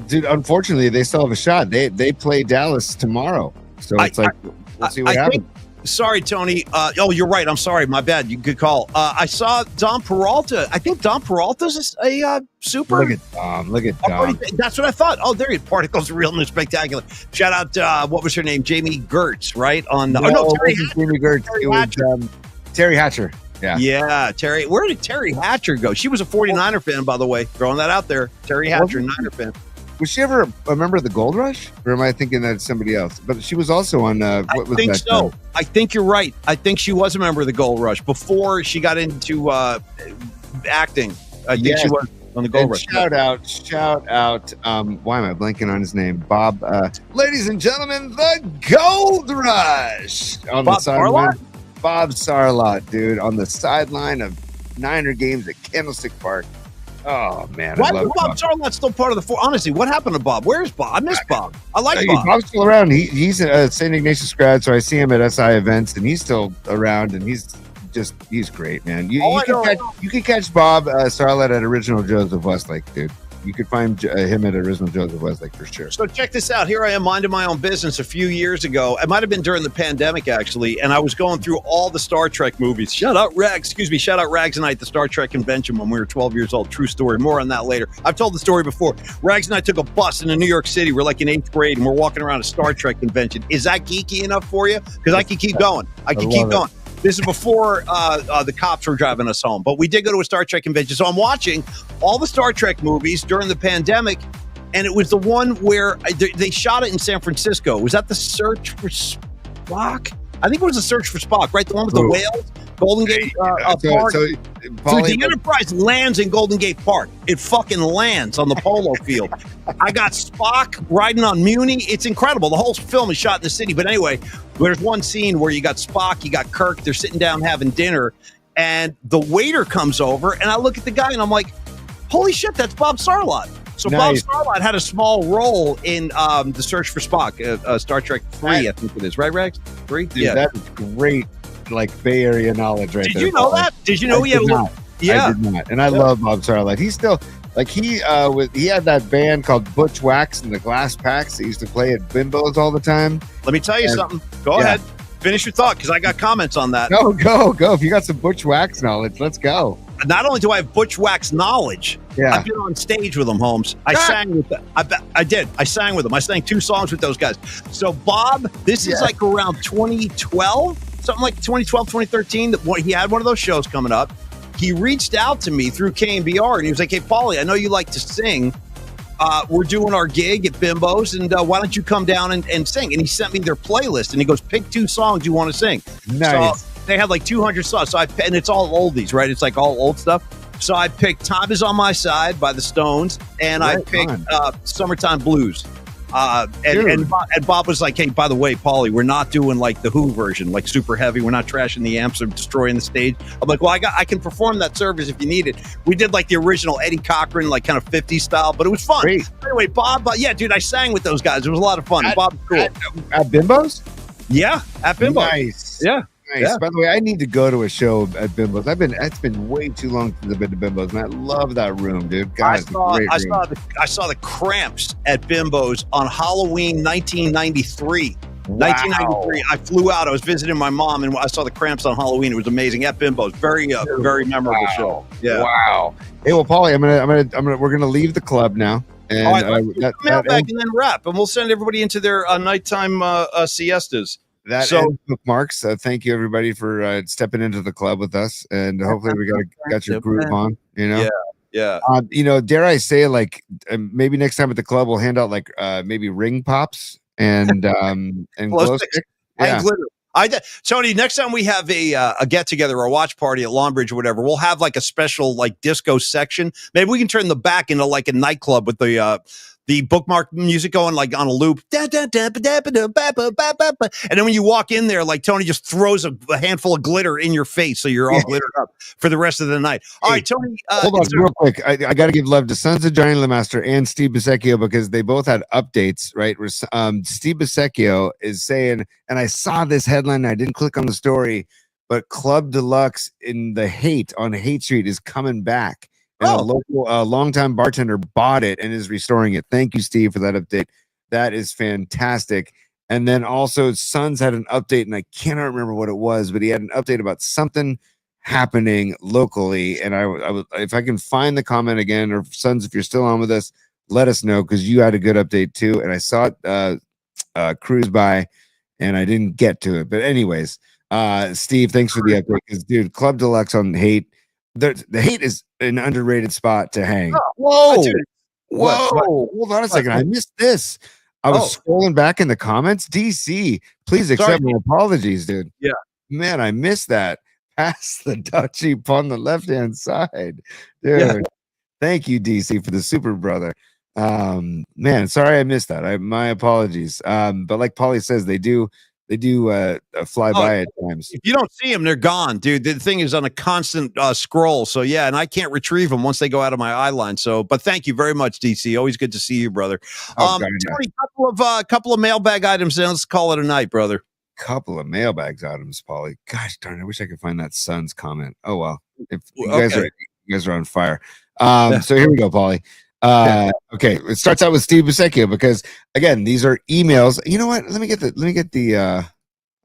Dude, unfortunately, they still have a shot. They play Dallas tomorrow. So it's we'll see what happens. Sorry, Tony. You're right. I'm sorry. My bad. Good call. I saw Dom Peralta. I think Dom Peralta's a super. Look at Dom. That's what I thought. Oh, there he is. Particles Realness Spectacular. Shout out, what was her name? Jamie Gertz, right? Terry Jamie Gertz. It was Terry Hatcher. Yeah, Terry. Where did Terry Hatcher go? She was a 49er fan, by the way. Throwing that out there. Terry Hatcher, Niner fan. Was she ever a member of the Gold Rush? Or am I thinking that's somebody else? But she was also on, I think so. I think you're right. I think she was a member of the Gold Rush before she got into acting. I think she was. on the Gold Rush. Shout out. Why am I blanking on his name? Bob. Ladies and gentlemen, the Gold Rush on Bob the sideline. Bob Sarlot, dude, on the sideline of Niner games at Candlestick Park. Oh man, Why is Bob Sarlot still part of the four? Honestly, what happened to Bob? Where's Bob? I miss Bob. I like Bob. Bob's still around. He's a St. Ignatius grad, so I see him at SI events, and he's still around, and he's great, man. You can catch Bob Sarlot at Original Joseph Westlake, dude. You could find him at Original Joseph Westlake for sure. So check this out. Here I am minding my own business a few years ago. It might have been during the pandemic, actually, and I was going through all the Star Trek movies. Shout out Rags and I at the Star Trek convention when we were 12 years old. True story. More on that later. I've told the story before. Rags and I took a bus into New York City. We're like in 8th grade, and we're walking around a Star Trek convention. Is that geeky enough for you? Because I can keep going. I can keep going. This is before the cops were driving us home. But we did go to a Star Trek convention. So I'm watching all the Star Trek movies during the pandemic. And it was the one where they shot it in San Francisco. Was that The Search for Spock? I think it was The Search for Spock, right? The one with the whales? Golden Gate Park. So the Enterprise lands in Golden Gate Park. It fucking lands on the polo field. I got Spock riding on Muni. It's incredible. The whole film is shot in the city. But anyway, there's one scene where you got Spock, you got Kirk. They're sitting down having dinner. And the waiter comes over. And I look at the guy and I'm like, holy shit, that's Bob Sarlot. So nice. Bob Sarlot had a small role in The Search for Spock, Star Trek 3, I think it is. Right, Rags? 3? Dude, yeah. That's great. Like Bay Area knowledge, right? Did you know that? Did you know he had a little? Yeah, I did not. And I love Bob Sarlot. He's still like he had that band called Butch Wax and the Glass Packs that used to play at Bimbos all the time. Let me tell you something. Go ahead, finish your thought because I got comments on that. No, go. If you got some Butch Wax knowledge, let's go. Not only do I have Butch Wax knowledge, I've been on stage with them, Holmes. I sang with them. I did. I sang with them. I sang 2 songs with those guys. So Bob, this is like around 2012. Something like 2012, 2013, that he had one of those shows coming up. He reached out to me through KMBR and he was like, hey, Paulie, I know you like to sing. We're doing our gig at Bimbo's and why don't you come down and sing? And he sent me their playlist and he goes, pick 2 songs you want to sing. Nice. So they had like 200 songs. So and it's all oldies, right? It's like all old stuff. So I picked Time Is On My Side by the Stones and I picked Summertime Blues. And Bob was like, hey, by the way, Paulie, we're not doing like the Who version, like super heavy. We're not trashing the amps or destroying the stage. I'm like, well, I can perform that service if you need it. We did like the original Eddie Cochran, like kind of 50s style, but it was fun. Great. Anyway, Bob, dude, I sang with those guys. It was a lot of fun. Bob's cool. At Bimbo's? Yeah, at Bimbo's. Nice. Yeah. Nice. Yeah. By the way, I need to go to a show at Bimbo's. It's been way too long since I've been to Bimbo's, and I love that room, dude. God, I saw the Cramps at Bimbo's on Halloween 1993. Wow. 1993. I flew out. I was visiting my mom, and I saw the Cramps on Halloween. It was amazing at Bimbo's. Very memorable show. Yeah. Wow. Hey, well, Paulie, we're gonna leave the club now. And all right, Mailbag and then wrap, and we'll send everybody into their nighttime siestas. That Bookmarks. Thank you, everybody, for stepping into the club with us, and hopefully we got your groove on. You know, yeah. Dare I say, like maybe next time at the club we'll hand out like maybe ring pops and glow stick. And glitter. Tony, next time we have a get together or a watch party at Longbridge or whatever, we'll have like a special like disco section. Maybe we can turn the back into like a nightclub with the bookmark music going like on a loop. And then when you walk in there, like Tony just throws a handful of glitter in your face. So you're all glittered up for the rest of the night. All right, Tony. Hold on real quick. I got to give love to Sons of Johnny Lemaster and Steve Bisecchio because they both had updates, right? Where Steve Bisecchio is saying, and I saw this headline, and I didn't click on the story, but Club Deluxe in the Haight on Haight Street is coming back. And a local, longtime bartender bought it and is restoring it. Thank you, Steve, for that update. That is fantastic. And then also, Sons had an update, and I cannot remember what it was, but he had an update about something happening locally. And I would, if I can find the comment again, or Sons, if you're still on with us, let us know because you had a good update too. And I saw it cruise by, and I didn't get to it. But anyways, Steve, thanks for the update. Because dude, Club Deluxe on Haight. The Haight is an underrated spot to hang. Whoa. Hold on a second. I missed this. I was scrolling back in the comments. DC, please accept my apologies, dude. Yeah. Man, I missed that. Pass the Dutchie on the left-hand side. Dude. Thank you, DC, for the super brother. Man, sorry I missed that. My apologies. But like Paulie says, they do fly by at times. If you don't see them, they're gone, dude. The thing is on a constant scroll. So yeah, and I can't retrieve them once they go out of my eye line. So, but thank you very much, DC. Always good to see you, brother. God, Tony, couple of mailbag items, and let's call it a night, brother. Couple of mailbags items, Paulie. Gosh darn, I wish I could find that Sun's comment. Oh well, if you guys are on fire. So here we go, Paulie. Okay, it starts out with Steve Busecchio because again, these are emails. You know what? Let me get the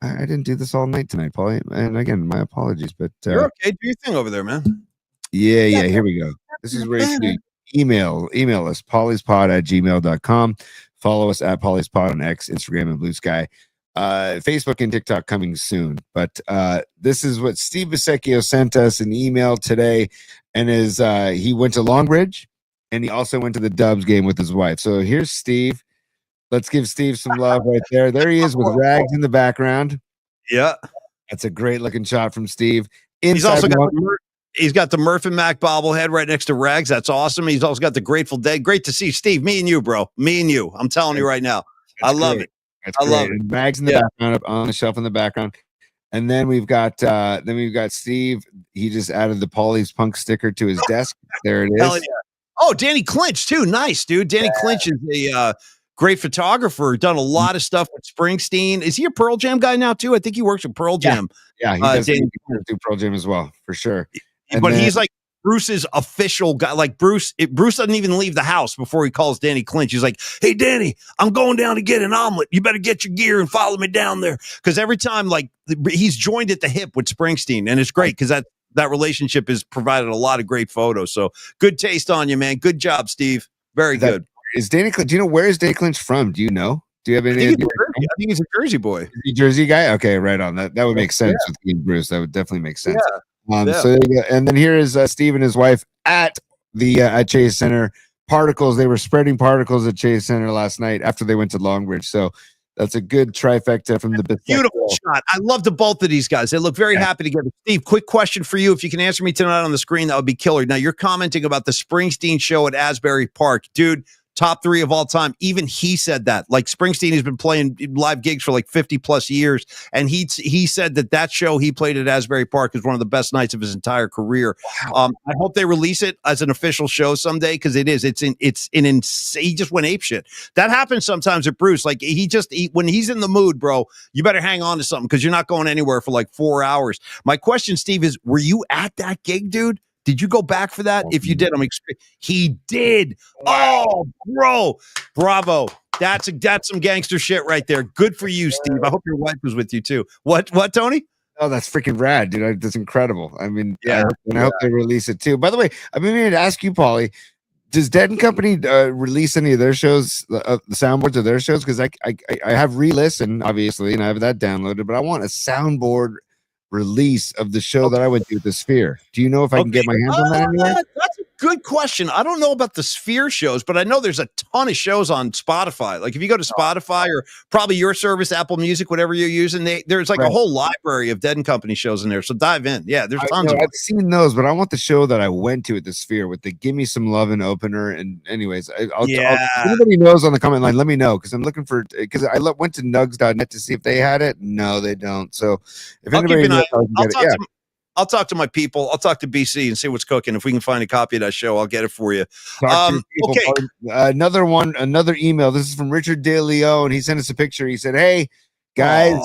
I didn't do this all night tonight, Paulie. And again, my apologies, but you're okay. Do your thing over there, man. Yeah, here we go. This is where you can email us, pauliespod@gmail.com. Follow us at pauliespod on X, Instagram, and Blue Sky. Facebook and TikTok coming soon. But this is what Steve Busecchio sent us an email today, and he went to Longbridge and he also went to the Dubs game with his wife. So here's Steve. Let's give Steve some love right there. There he is with Rags in the background. Yeah. That's a great looking shot from Steve. He's also got the Murph and Mac bobblehead right next to Rags. That's awesome. He's also got the Grateful Dead. Great to see Steve. Me and you, bro. Me and you. I'm telling you right now. I love it. I love it. Rags in the background, up on the shelf in the background. And then we've got Steve. He just added the Paulie's Punk sticker to his desk. There it is. Yeah. Oh, Danny Clinch too. Nice, dude. Danny Clinch is a great photographer. Done a lot of stuff with Springsteen. Is he a Pearl Jam guy now too? I think he works with Pearl Jam. Yeah, he does do Pearl Jam as well, for sure. But he's like Bruce's official guy. Like Bruce doesn't even leave the house before he calls Danny Clinch. He's like, "Hey, Danny, I'm going down to get an omelet. You better get your gear and follow me down there." Because every time, like, he's joined at the hip with Springsteen, and it's great because that relationship has provided a lot of great photos. So good taste on you, man. Good job, Steve. Very good. Is Danny Clinch? Do you know where is Danny Clinch from? Do you know? Do you have any idea? I think he's a Jersey boy. Is he a Jersey guy? Okay, right on. That would make sense with King Bruce. That would definitely make sense. So and then here is Steve and his wife at the at Chase Center. Particles. They were spreading particles at Chase Center last night after they went to Longbridge. So that's a good trifecta from the beautiful shot. I love the both of these guys. They look very happy together. Steve, quick question for you. If you can answer me tonight on the screen, that would be killer. Now you're commenting about the Springsteen show at Asbury Park, dude. Top 3 of all time. Even he said that. Like Springsteen has been playing live gigs for like 50 plus years. And he said that show he played at Asbury Park is one of the best nights of his entire career. Wow. I hope they release it as an official show someday because it is. It's insane. He just went apeshit. That happens sometimes at Bruce. Like when he's in the mood, bro, you better hang on to something because you're not going anywhere for like 4 hours. My question, Steve, is were you at that gig, dude? Did you go back for that? If you did, he did. Wow. Oh, bro. Bravo. That's some gangster shit right there. Good for you, Steve. I hope your wife was with you too. What, Tony? Oh, that's freaking rad, dude. That's incredible. I mean, I hope they release it too. By the way, I've been meaning to ask you, Paulie, does Dead and Company release any of their shows, the soundboards of their shows? Because I have re-listened, obviously, and I have that downloaded, but I want a soundboard release of the show that I went to at the Sphere. Do you know if I can get my hands on that anywhere? That's a good question. I don't know about the Sphere shows, but I know there's a ton of shows on Spotify. Like if you go to Spotify or probably your service, Apple Music, whatever you're using, there's like a whole library of Dead and Company shows in there. So dive in. Yeah, there's tons of them. I've seen those, but I want the show that I went to at the Sphere with the Give Me Some Lovin' opener. And anyways, if anybody knows on the comment line, let me know because I'm looking for because I went to nugs.net to see if they had it. No, they don't. So if anybody knows, I'll talk to my people. I'll talk to BC and see what's cooking. If we can find a copy of that show, I'll get it for you. Okay. Another email. This is from Richard De Leo, and he sent us a picture. He said, "Hey, guys,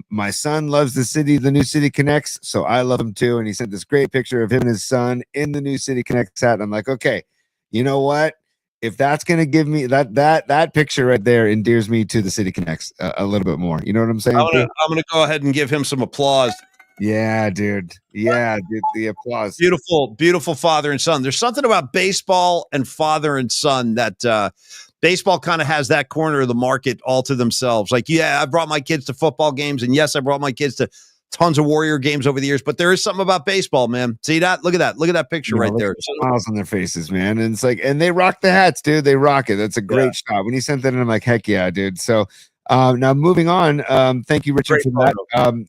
my son loves the city. The New City Connects, so I love him too." And he sent this great picture of him and his son in the New City Connects hat. And I'm like, okay, you know what? If that's gonna give me that picture right there endears me to the City Connects a little bit more. You know what I'm saying? I'm gonna go ahead and give him some applause. Yeah, dude. Yeah, dude, the applause. Beautiful father and son. There's something about baseball and father and son that baseball kind of has that corner of the market all to themselves. Like, yeah, I brought my kids to football games, and yes, I brought my kids to tons of Warrior games over the years, but there is something about baseball, man. See that? Look at that picture right there. Smiles on their faces, man. And it's like, and they rock the hats, dude. They rock it. That's a great shot. When you sent that in, I'm like, heck yeah, dude. So now moving on. Thank you, Richard, for that.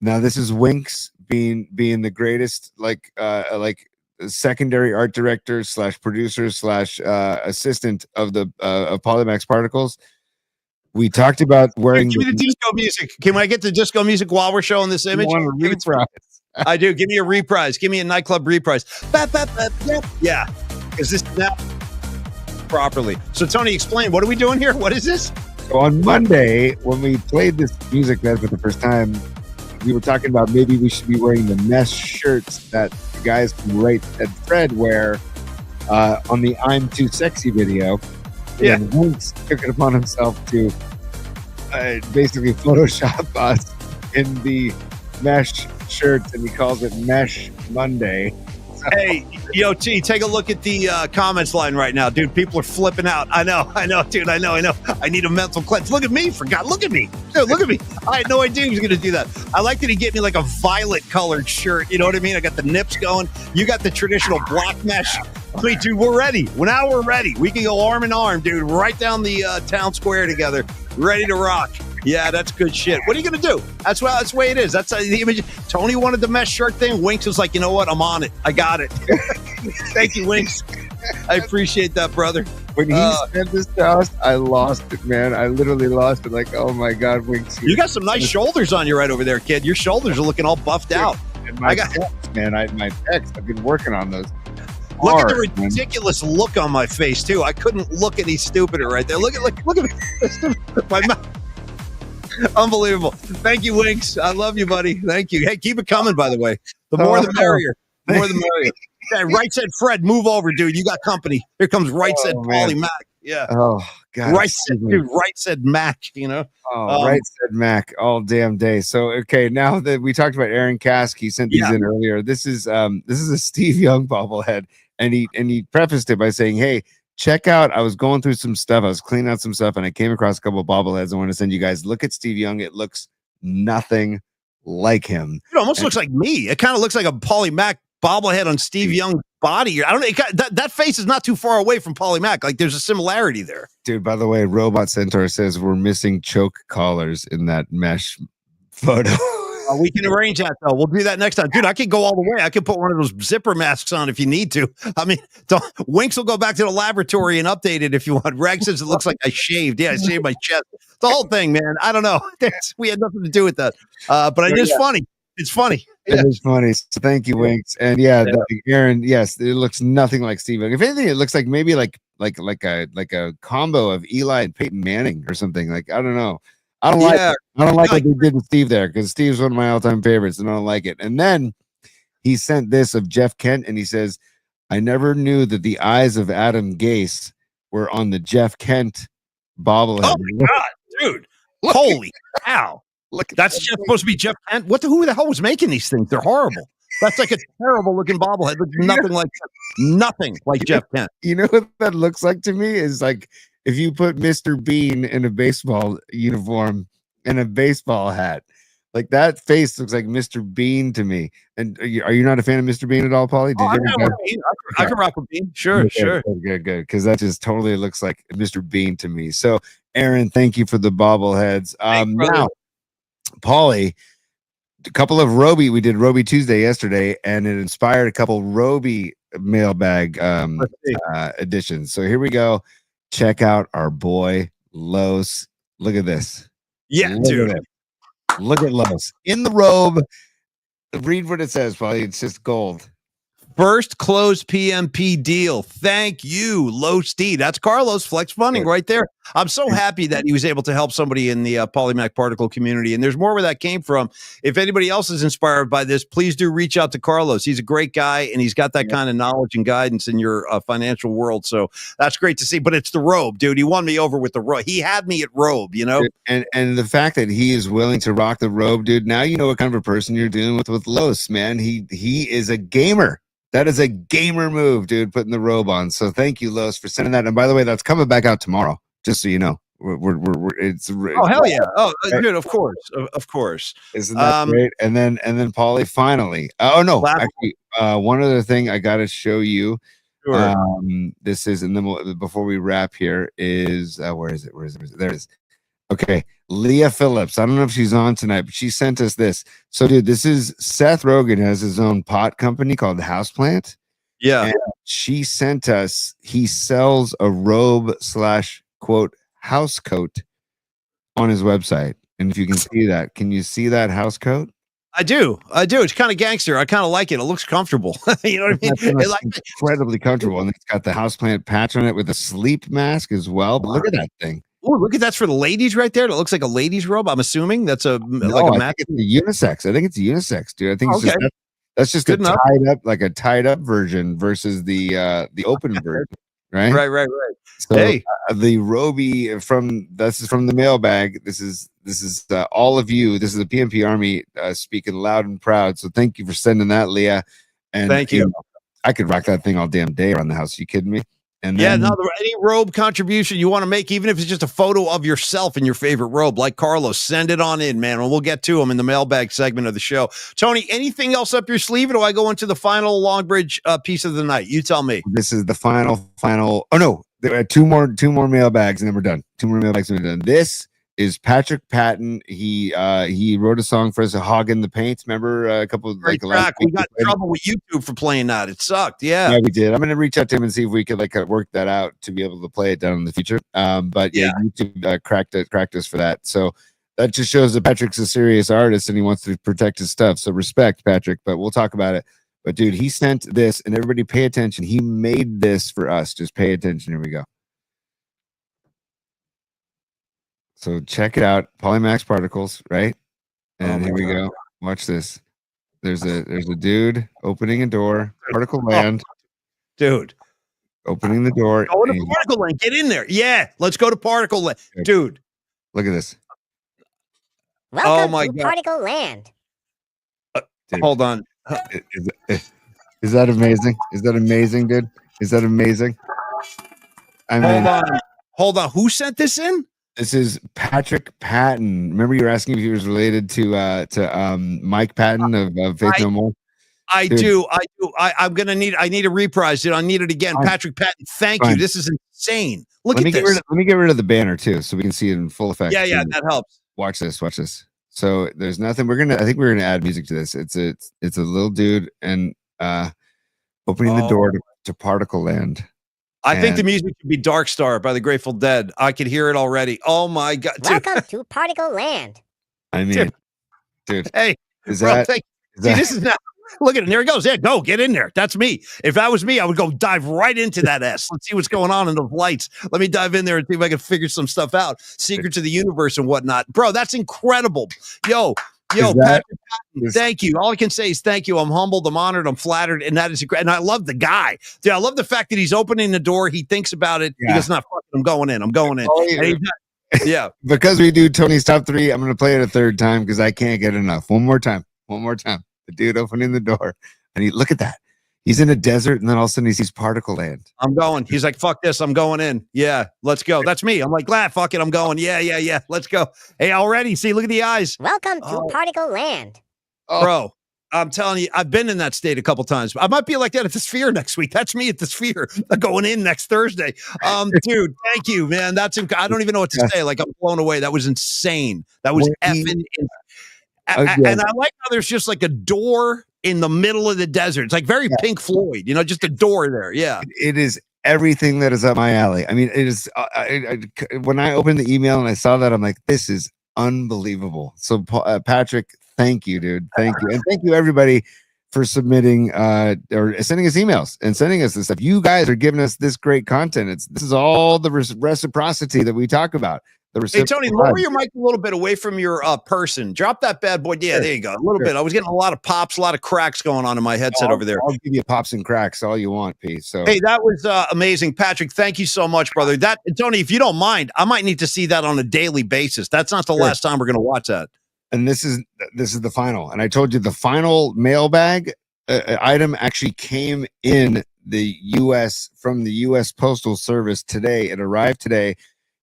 Now this is Winks being the greatest, secondary art director / producer / assistant of the of Polymax Particles. We talked about wearing. Give me the disco music. Can I get the disco music while we're showing this image? Want a reprise? I do. Give me a reprise. Give me a nightclub reprise. Yeah, because this is now properly. So Tony, explain. What are we doing here? What is this? So on Monday, when we played this music for the first time, we were talking about maybe we should be wearing the mesh shirts that the guys from Right Said Fred wear on the I'm Too Sexy video. Yeah. And Winks took it upon himself to basically Photoshop us in the mesh shirts, and he calls it Mesh Monday. So, hey, Yo, T, take a look at the comments line right now. Dude, people are flipping out. I know, dude. I know. I need a mental cleanse. Look at me, for God. Look at me. Dude, look at me. I had no idea he was going to do that. I like that he gave me like a violet-colored shirt. You know what I mean? I got the nips going. You got the traditional black mesh. I mean, dude, we're ready. Now we're ready. We can go arm in arm, dude, right down the town square together, ready to rock. Yeah, that's good shit. What are you going to do? That's the way it is. That's the image. Tony wanted the mesh shirt thing. Winks was like, you know what? I'm on it. I got it. Thank you, Winks. I appreciate that, brother. When he sent this to us, I lost it, man. I literally lost it. Like, oh my God, Winks. You got some nice shoulders on you right over there, kid. Your shoulders are looking all buffed out. And my pecs, man. My pecs. I've been working on those. Look at the ridiculous look on my face, too. I couldn't look any stupider right there. Look at me. My mouth. Unbelievable. Thank you, Winks. I love you, buddy. Thank you. Hey, keep it coming, by the way. The more the merrier. The more the merrier. Yeah, Right Said Fred, move over, dude. You got company. Here comes Right Said Paulie Mac. Yeah. Oh, God. Right Said Mac, you know? Right Said Mac all damn day. So, okay, now that we talked about Aaron Kask, he sent these in earlier. This is a Steve Young bobblehead, and he prefaced it by saying, hey, check out, I was going through some stuff. I was cleaning out some stuff, and I came across a couple of bobbleheads. I want to send you guys, look at Steve Young. It looks nothing like him. It almost looks like me. It kind of looks like a Paulie Mac bobblehead on Steve Young's body. I don't know. That face is not too far away from Paulie Mac. Like, there's a similarity there. Dude, by the way, Robot Centaur says we're missing choke collars in that mesh photo. We can arrange that, though. We'll do that next time. Dude, I could go all the way. I could put one of those zipper masks on if you need to. I mean, Winks will go back to the laboratory and update it if you want. Reg says it looks like I shaved. Yeah, I shaved my chest. The whole thing, man. I don't know. We had nothing to do with that. But it is funny. It's funny. It is funny. So thank you, Winks. And Aaron, yes, it looks nothing like Steve Young. If anything, it looks like maybe like a combo of Eli and Peyton Manning or something. Like, I don't know. I don't like what they did with Steve there, because Steve's one of my all-time favorites, and I don't like it. And then he sent this of Jeff Kent, and he says, I never knew that the eyes of Adam Gase were on the Jeff Kent bobblehead. Oh my God, dude. Holy cow. That's supposed to be Jeff Kent. Who the hell was making these things? They're horrible. That's like a terrible looking bobblehead. Looks nothing like Jeff Kent. You know what that looks like to me is like if you put Mr. Bean in a baseball uniform and a baseball hat. Like, that face looks like Mr. Bean to me. And are you not a fan of Mr. Bean at all, Paulie? I can rock with Bean. Sure. Good. Because that just totally looks like Mr. Bean to me. So, Aaron, thank you for the bobbleheads. Now, Paulie, a couple of Roby. We did Roby Tuesday yesterday, and it inspired a couple Roby mailbag editions. So here we go. Check out our boy Los. Look at this. Yeah, dude. Look at Los in the robe. Read what it says, Paulie. It's just gold. First closed PMP deal. Thank you, Los D. That's Carlos Flex Funding right there. I'm so happy that he was able to help somebody in the Polymac particle community. And there's more where that came from. If anybody else is inspired by this, please do reach out to Carlos. He's a great guy, and he's got that kind of knowledge and guidance in your financial world. So that's great to see. But it's the robe, dude. He won me over with the robe. He had me at robe, you know? And the fact that he is willing to rock the robe, dude, now you know what kind of a person you're dealing with Los, man. He is a gamer. That is a gamer move, dude, putting the robe on. So thank you, Los, for sending that. And by the way, that's coming back out tomorrow, just so you know. It's hell yeah. Oh, dude, of course. Isn't that great? And then Paulie, finally. Actually, one other thing I got to show you. Sure. This is, and then before we wrap here is, where is it? There it is. Okay, Leah Phillips. I don't know if she's on tonight, but she sent us this. So, dude, this is Seth Rogen has his own pot company called Houseplant. Yeah. And she sent us, he sells a robe / quote house coat on his website. And if you can see that, can you see that house coat? I do. It's kind of gangster. I kind of like it. It looks comfortable. You know what I mean? It's incredibly comfortable. And it's got the houseplant patch on it with a sleep mask as well. But look at that thing. Oh, look at that's for the ladies right there. It looks like a ladies robe. I'm assuming that's like a I think it's a unisex. I think it's a unisex, dude. I think it's just that's just good enough. a tied up version versus the open version, right? Right. So Hey, the Roby this is from the mailbag. This is all of you. This is the PMP Army speaking loud and proud. So thank you for sending that, Leah. And thank you. I could rock that thing all damn day around the house. You kidding me? And then, any robe contribution you want to make, even if it's just a photo of yourself in your favorite robe, like Carlos, send it on in, man. And we'll get to them in the mailbag segment of the show. Tony, anything else up your sleeve, or do I go into the final Longbridge piece of the night? You tell me. This is the final. Oh no, there are two more mailbags, and then we're done. Two more mailbags, and we're done. This is Patrick Patton. He wrote a song for us, "Hog in the Paint." Remember a couple of Great track. We got in trouble with YouTube for playing that. It sucked. Yeah, we did. I'm gonna reach out to him and see if we could work that out to be able to play it down in the future. But YouTube cracked us for that. So that just shows that Patrick's a serious artist and he wants to protect his stuff. So respect, Patrick. But we'll talk about it. But dude, he sent this, and everybody pay attention. He made this for us. Just pay attention. Here we go. So check it out, Polymax Particles, right? And here we go. Watch this. There's a particle opening a door, Particle Land. Dude. Opening the door. Go to Particle Land. Get in there. Yeah, let's go to Particle Land. Dude. Look at this. Welcome to Particle Land. Hold on. Is that amazing? Is that amazing, dude? Is that amazing? Hold on. Who sent this in? This is Patrick Patton. Remember, you were asking if he was related to Mike Patton of Faith No More. I do. I need a reprise, dude. I need it again. Patrick Patton. Thank you. This is insane. Look at this. Let me get rid of the banner too, so we can see it in full effect. Yeah, that helps. Watch this. So there's nothing. I think we're gonna add music to this. It's a little dude and opening the door to Particle Land. I think the music should be Dark Star by the Grateful Dead. I could hear it already. Oh my God. Welcome to Particle Land. I mean, dude. Hey, this is now. Look at it. There he goes. Yeah, go get in there. That's me. If that was me, I would go dive right into that S. Let's see what's going on in those lights. Let me dive in there and see if I can figure some stuff out. Secrets of the universe and whatnot. Bro, that's incredible. Yo, Patrick Patton, thank you. All I can say is thank you. I'm humbled, I'm honored, I'm flattered, and that is great. And I love the guy. Dude, I love the fact that he's opening the door. He thinks about it. He goes, "Not fucking. I'm going in. Yeah. Because we do Tony's top 3, I'm going to play it a third time because I can't get enough. One more time. The dude opening the door, and look at that. He's in a desert, and then all of a sudden he sees Particle Land. I'm going. He's like, fuck this. I'm going in. Yeah, let's go. That's me. I'm like, fuck it. I'm going. Yeah. Let's go. Hey, already. See, look at the eyes. Welcome to Particle Land. Bro, I'm telling you, I've been in that state a couple times. I might be like that at the Sphere next week. That's me at the Sphere going in next Thursday. Dude, thank you, man. I don't even know what to say. Like, I'm blown away. That was insane. That was effing insane. And I like how there's just like a door in the middle of the desert. It's like very Pink Floyd, just a door there. Yeah. It is everything that is up my alley. I mean, it is. When I opened the email and I saw that, I'm like, this is unbelievable. So, Patrick, thank you, dude. Thank you. And thank you, everybody, for submitting or sending us emails and sending us this stuff. You guys are giving us this great content. This is all the reciprocity that we talk about. Hey, Tony, lower your mic a little bit away from your person. Drop that bad boy. Yeah, there you go. A little bit. I was getting a lot of pops, a lot of cracks going on in my headset over there. I'll give you pops and cracks all you want, Pete. So hey, that was amazing. Patrick, thank you so much, brother. Tony, if you don't mind, I might need to see that on a daily basis. That's not the last time we're going to watch that. And this is the final. And I told you the final mailbag item actually came in the U.S. from the U.S. Postal Service today. It arrived today.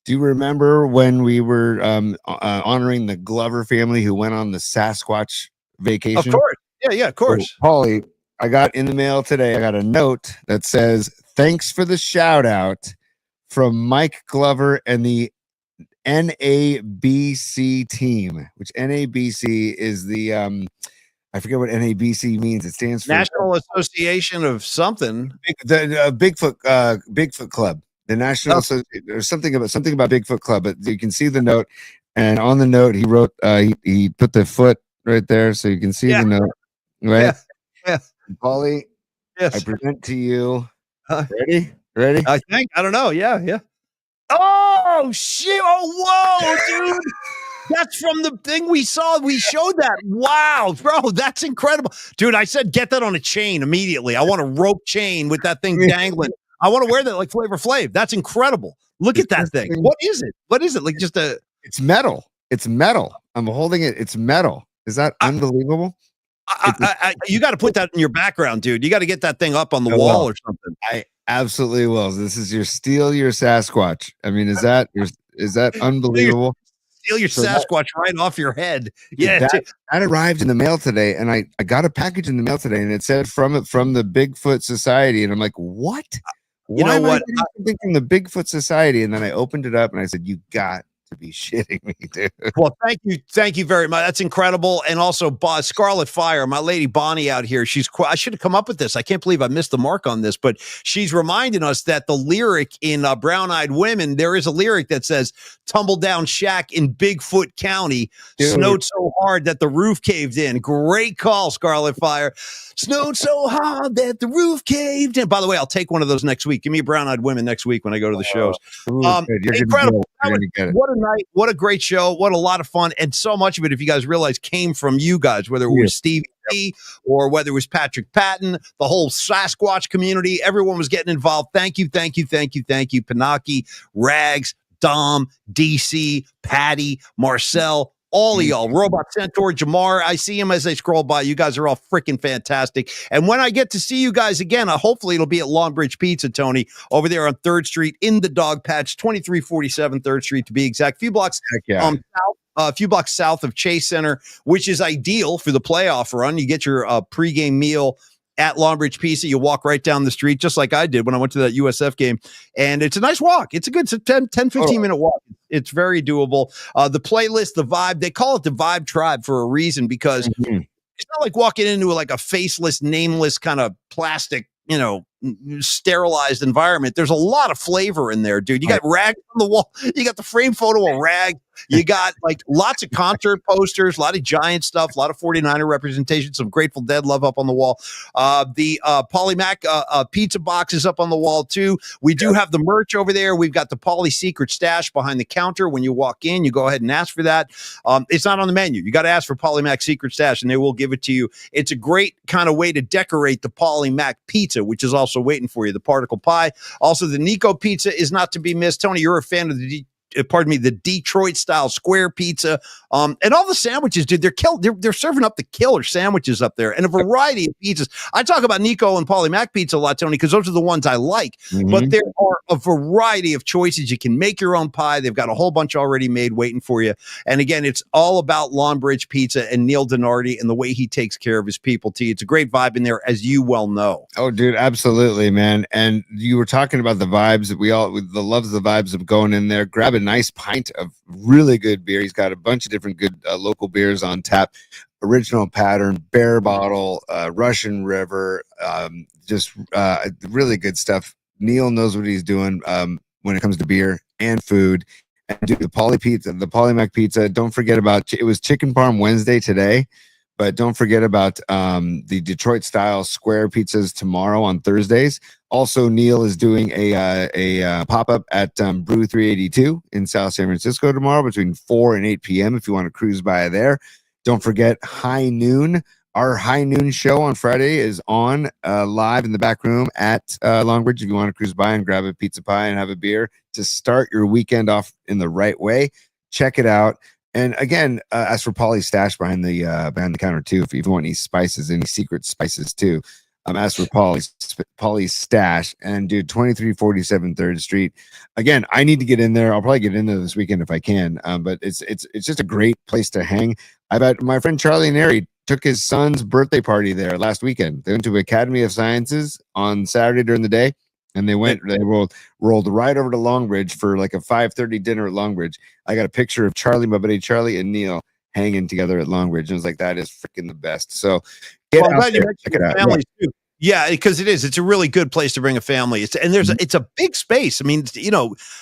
Do you remember when we were honoring the Glover family who went on the Sasquatch vacation? Of course. Yeah, of course. So, Paulie, I got in the mail today, I got a note that says, thanks for the shout out from Mike Glover and the NABC team, which NABC is the I forget what NABC means. It stands for National Association of something. The Bigfoot Club. The National Association, or something about Bigfoot Club. But you can see the note, and on the note he wrote he put the foot right there, so you can see the note. Right? Yeah. Polly, yes. I present to you. Ready? I think. I don't know. Yeah. Oh shit! Oh whoa, dude! That's from the thing we saw. We showed that. Wow, bro, that's incredible, dude. I said get that on a chain immediately. I want a rope chain with that thing dangling. I want to wear that like Flavor Flav. That's incredible. Look at that thing. What is it? What is it? Like just a? It's metal. It's metal. I'm holding it. It's metal. Is that unbelievable? You got to put that in your background, dude. You got to get that thing up on the wall or something. I absolutely will. This is your Sasquatch. I mean, is that unbelievable? Steal your Sasquatch right off your head. Yeah, that arrived in the mail today, and I got a package in the mail today, and it said from the Bigfoot Society, and I'm like, what? You know what? Something from the Bigfoot Society, and then I opened it up, and I said, you got to be shitting me, dude. Well, thank you very much. That's incredible. And also Scarlet Fire, my lady Bonnie out here, I should have come up with this. I can't believe I missed the mark on this, but she's reminding us that the lyric in Brown Eyed Women, there is a lyric that says tumble down shack in Bigfoot County, snowed so hard that the roof caved in. Great call, Scarlet Fire. Snowed so hard that the roof caved in. By the way, I'll take one of those next week. Give me Brown Eyed Women next week when I go to the shows. Incredible. What a night. What a great show. What a lot of fun. And so much of it, if you guys realize, came from you guys, whether it was Stevie P or whether it was Patrick Patton, the whole Sasquatch community. Everyone was getting involved. Thank you. Panaki, Rags, Dom, DC, Patty, Marcel, all of y'all, Robot Centaur, Jamar. I see him as I scroll by. You guys are all freaking fantastic. And when I get to see you guys again, hopefully it'll be at Longbridge Pizza, Tony, over there on 3rd Street in the Dog Patch, 2347 3rd Street to be exact. A few blocks south of Chase Center, which is ideal for the playoff run. You get your pregame meal at Longbridge Pizza. You walk right down the street, just like I did when I went to that USF game. And it's a nice walk. It's a 10, 15 minute walk. It's very doable. The playlist, the vibe, they call it the Vibe Tribe for a reason, because it's not like walking into like a faceless, nameless kind of plastic, sterilized environment. There's a lot of flavor in there, dude. You got Rag on the wall. You got the frame photo of Rag. You got like lots of concert posters, a lot of Giant stuff, a lot of 49er representation, some Grateful Dead love up on the wall. The Polymac pizza boxes up on the wall too. We do have the merch over there. We've got the Poly Secret Stash behind the counter. When you walk in, you go ahead and ask for that. It's not on the menu. You got to ask for Polymac Secret Stash and they will give it to you. It's a great kind of way to decorate the Polymac pizza, which is also waiting for you. The particle pie. Also, the Nico pizza is not to be missed. Tony, you're a fan of the Detroit style square pizza, and all the sandwiches, dude. They're serving up the killer sandwiches up there, and a variety of pizzas. I talk about Nico and Polymac pizza a lot, Tony, because those are the ones I like. But there are a variety of choices. You can make your own pie. They've got a whole bunch already made, waiting for you. And again, it's all about Longbridge Pizza and Neil Donardi and the way he takes care of his people. T. It's a great vibe in there, as you well know. Oh, dude, absolutely, man. And you were talking about the vibes that the loves the vibes of going in there. Grab a nice pint of really good beer. He's got a bunch of different good local beers on tap. Original Pattern, Bear Bottle, Russian River, just really good stuff. Neil knows what he's doing when it comes to beer and food. And dude, the Polymac pizza. Don't forget about it was Chicken Parm Wednesday today. But don't forget about the Detroit style square pizzas tomorrow on Thursdays. Also, Neil is doing a pop-up at Brew 382 in South San Francisco tomorrow between 4 and 8 p.m. if you want to cruise by there. Don't forget High Noon. Our High Noon show on Friday is on live in the back room at Longbridge. If you want to cruise by and grab a pizza pie and have a beer to start your weekend off in the right way, check it out. And again, as for Polly's stash behind the counter too, if you want any spices, any secret spices too. As for Polly's stash, and dude, 2347 3rd Street. Again, I need to get in there. I'll probably get in there this weekend if I can. But it's just a great place to hang. My friend Charlie Neri took his son's birthday party there last weekend. They went to Academy of Sciences on Saturday during the day. And they rolled right over to Longbridge for like a 5:30 dinner at Longbridge. I got a picture of Charlie, my buddy Charlie, and Neil hanging together at Long Ridge. And I was like, that is freaking the best. So get Well, I'm out glad you there, mentioned check it out. families too. Yeah, because it is. It's a really good place to bring a family. It's a big space. I mean,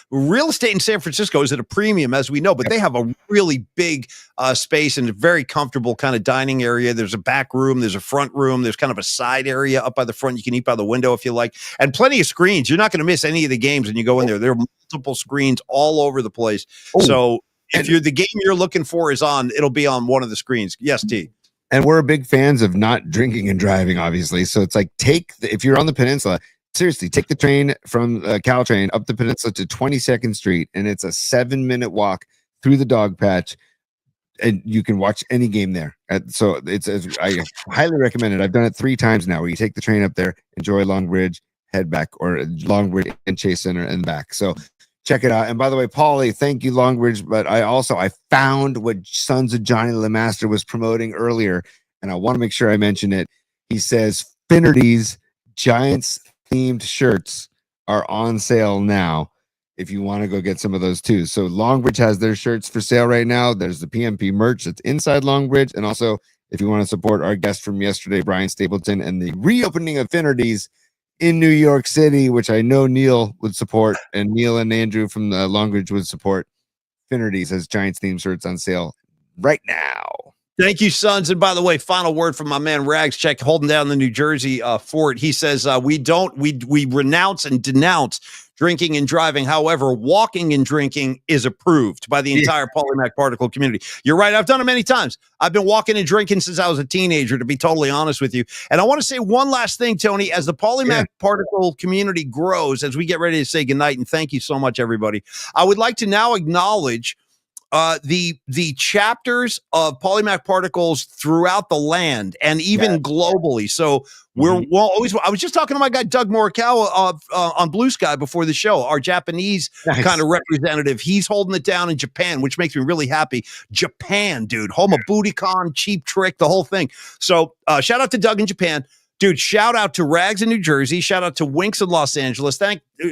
real estate in San Francisco is at a premium, as we know, but they have a really big space and a very comfortable kind of dining area. There's a back room, there's a front room, there's kind of a side area up by the front. You can eat by the window if you like, and plenty of screens. You're not going to miss any of the games when you go in there. There are multiple screens all over the place. So if the game you're looking for is on, it'll be on one of the screens. Yes, T. And we're big fans of not drinking and driving, obviously. So it's like, if you're on the peninsula, seriously, take the train from Caltrain up the peninsula to 22nd Street, and it's a 7-minute walk through the dog patch, and you can watch any game there. So I highly recommend it. I've done it 3 times now, where you take the train up there, enjoy Long Ridge, head back, or Long Ridge and Chase Center and back. So check it out. And by the way, Paulie, thank you, Longbridge. But I found what Sons of Johnny LeMaster was promoting earlier, and I want to make sure I mention it. He says Finnerty's Giants themed shirts are on sale now if you want to go get some of those too. So Longbridge has their shirts for sale right now. There's the PMP merch that's inside Longbridge. And also, if you want to support our guest from yesterday, Brian Stapleton, and the reopening of Finnerty's in New York City, which I know Neil would support, and Neil and Andrew from the Longridge would support. Finnerty's has Giants themed shirts on sale right now. Thank you, Sons. And by the way, final word from my man Rags Check, holding down the New Jersey fort. He says we renounce and denounce drinking and driving. However, walking and drinking is approved by the entire Polymac particle community. You're right. I've done it many times. I've been walking and drinking since I was a teenager, to be totally honest with you. And I want to say one last thing, Tony, as the Polymac particle community grows, as we get ready to say goodnight, and thank you so much, everybody. I would like to now acknowledge the chapters of Polymac particles throughout the land and even globally. So I was just talking to my guy Doug Morikawa on Blue Sky before the show, our Japanese kind of representative. He's holding it down in Japan, which makes me really happy. Japan, dude, home of Budokan, Cheap Trick, the whole thing. So shout out to Doug in Japan. Dude, shout out to Rags in New Jersey. Shout out to Winks in Los Angeles.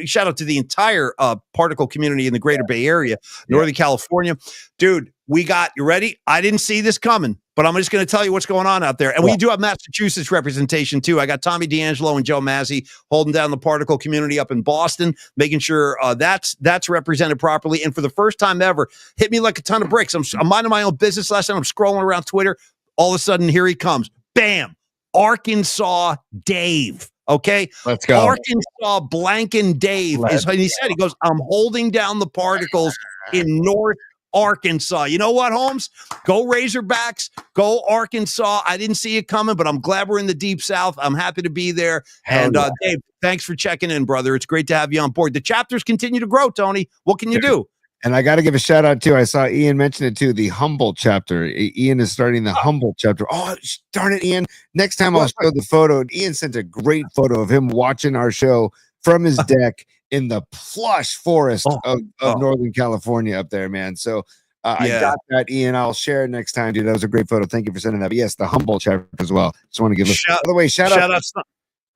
Shout out to the entire particle community in the greater Bay Area, Northern California. Dude, you ready? I didn't see this coming, but I'm just going to tell you what's going on out there. And we do have Massachusetts representation too. I got Tommy D'Angelo and Joe Mazzi holding down the particle community up in Boston, making sure that's represented properly. And for the first time ever, hit me like a ton of bricks. I'm minding my own business last night. I'm scrolling around Twitter. All of a sudden, here he comes. Bam. Arkansas Dave. Okay. Let's go. Arkansas Blanken Dave he goes, I'm holding down the particles in North Arkansas. You know what, Holmes? Go Razorbacks. Go Arkansas. I didn't see it coming, but I'm glad we're in the deep South. I'm happy to be there. Dave, thanks for checking in, brother. It's great to have you on board. The chapters continue to grow, Tony. What can you do? And I got to give a shout out too. I saw Ian mention it too. The Humboldt chapter. Ian is starting the Humboldt chapter. Oh, darn it, Ian. Next time I'll show the photo. Ian sent a great photo of him watching our show from his deck in the plush forest of Northern California up there, man. So I got that, Ian. I'll share it next time, dude. That was a great photo. Thank you for sending that. But yes, the Humboldt chapter as well. Just want to give by the way, shout out.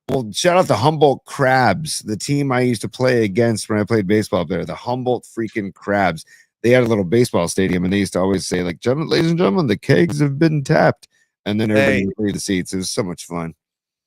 Well, shout out the Humboldt Crabs, the team I used to play against when I played baseball up there. The Humboldt freaking Crabs. They had a little baseball stadium, and they used to always say, like, ladies and gentlemen, the kegs have been tapped. And then everybody would leave the seats. It was so much fun.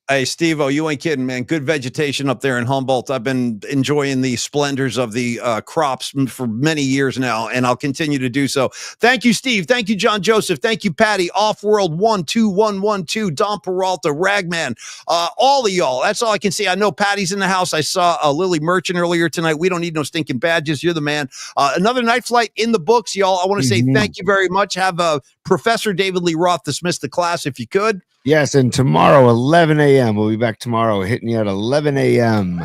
Hey, Steve-O, you ain't kidding, man. Good vegetation up there in Humboldt. I've been enjoying the splendors of the crops for many years now, and I'll continue to do so. Thank you, Steve. Thank you, John Joseph. Thank you, Patty. Offworld 12112, Don Peralta, Ragman, all of y'all. That's all I can see. I know Patty's in the house. I saw Lily Merchant earlier tonight. We don't need no stinking badges. You're the man. Another night flight in the books, y'all. I want to say thank you very much. Have Professor David Lee Roth dismiss the class if you could. Yes, and tomorrow, 11 a.m. We'll be back tomorrow, hitting you at 11 a.m.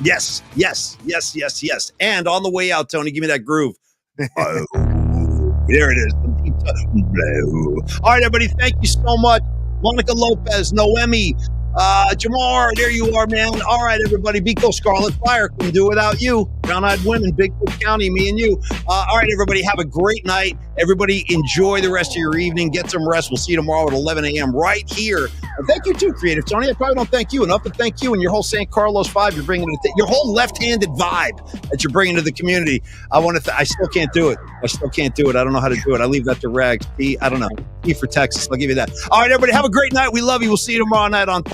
Yes. And on the way out, Tony, give me that groove. Oh, there it is. All right, everybody, thank you so much. Monica Lopez, Noemi, Jamar, there you are, man. All right, everybody, Biko Scarlet Fire couldn't do without you. Brown-eyed women, Bigfoot County, me and you. All right, everybody, have a great night. Everybody, enjoy the rest of your evening. Get some rest. We'll see you tomorrow at 11 a.m. right here at And thank you too, Creative Tony. I probably don't thank you enough, but thank you and your whole San Carlos vibe. You're bringing your whole left-handed vibe that you're bringing to the community. I still can't do it. I don't know how to do it. I leave that to Rags. I don't know. E for Texas. I'll give you that. All right, everybody, have a great night. We love you. We'll see you tomorrow night on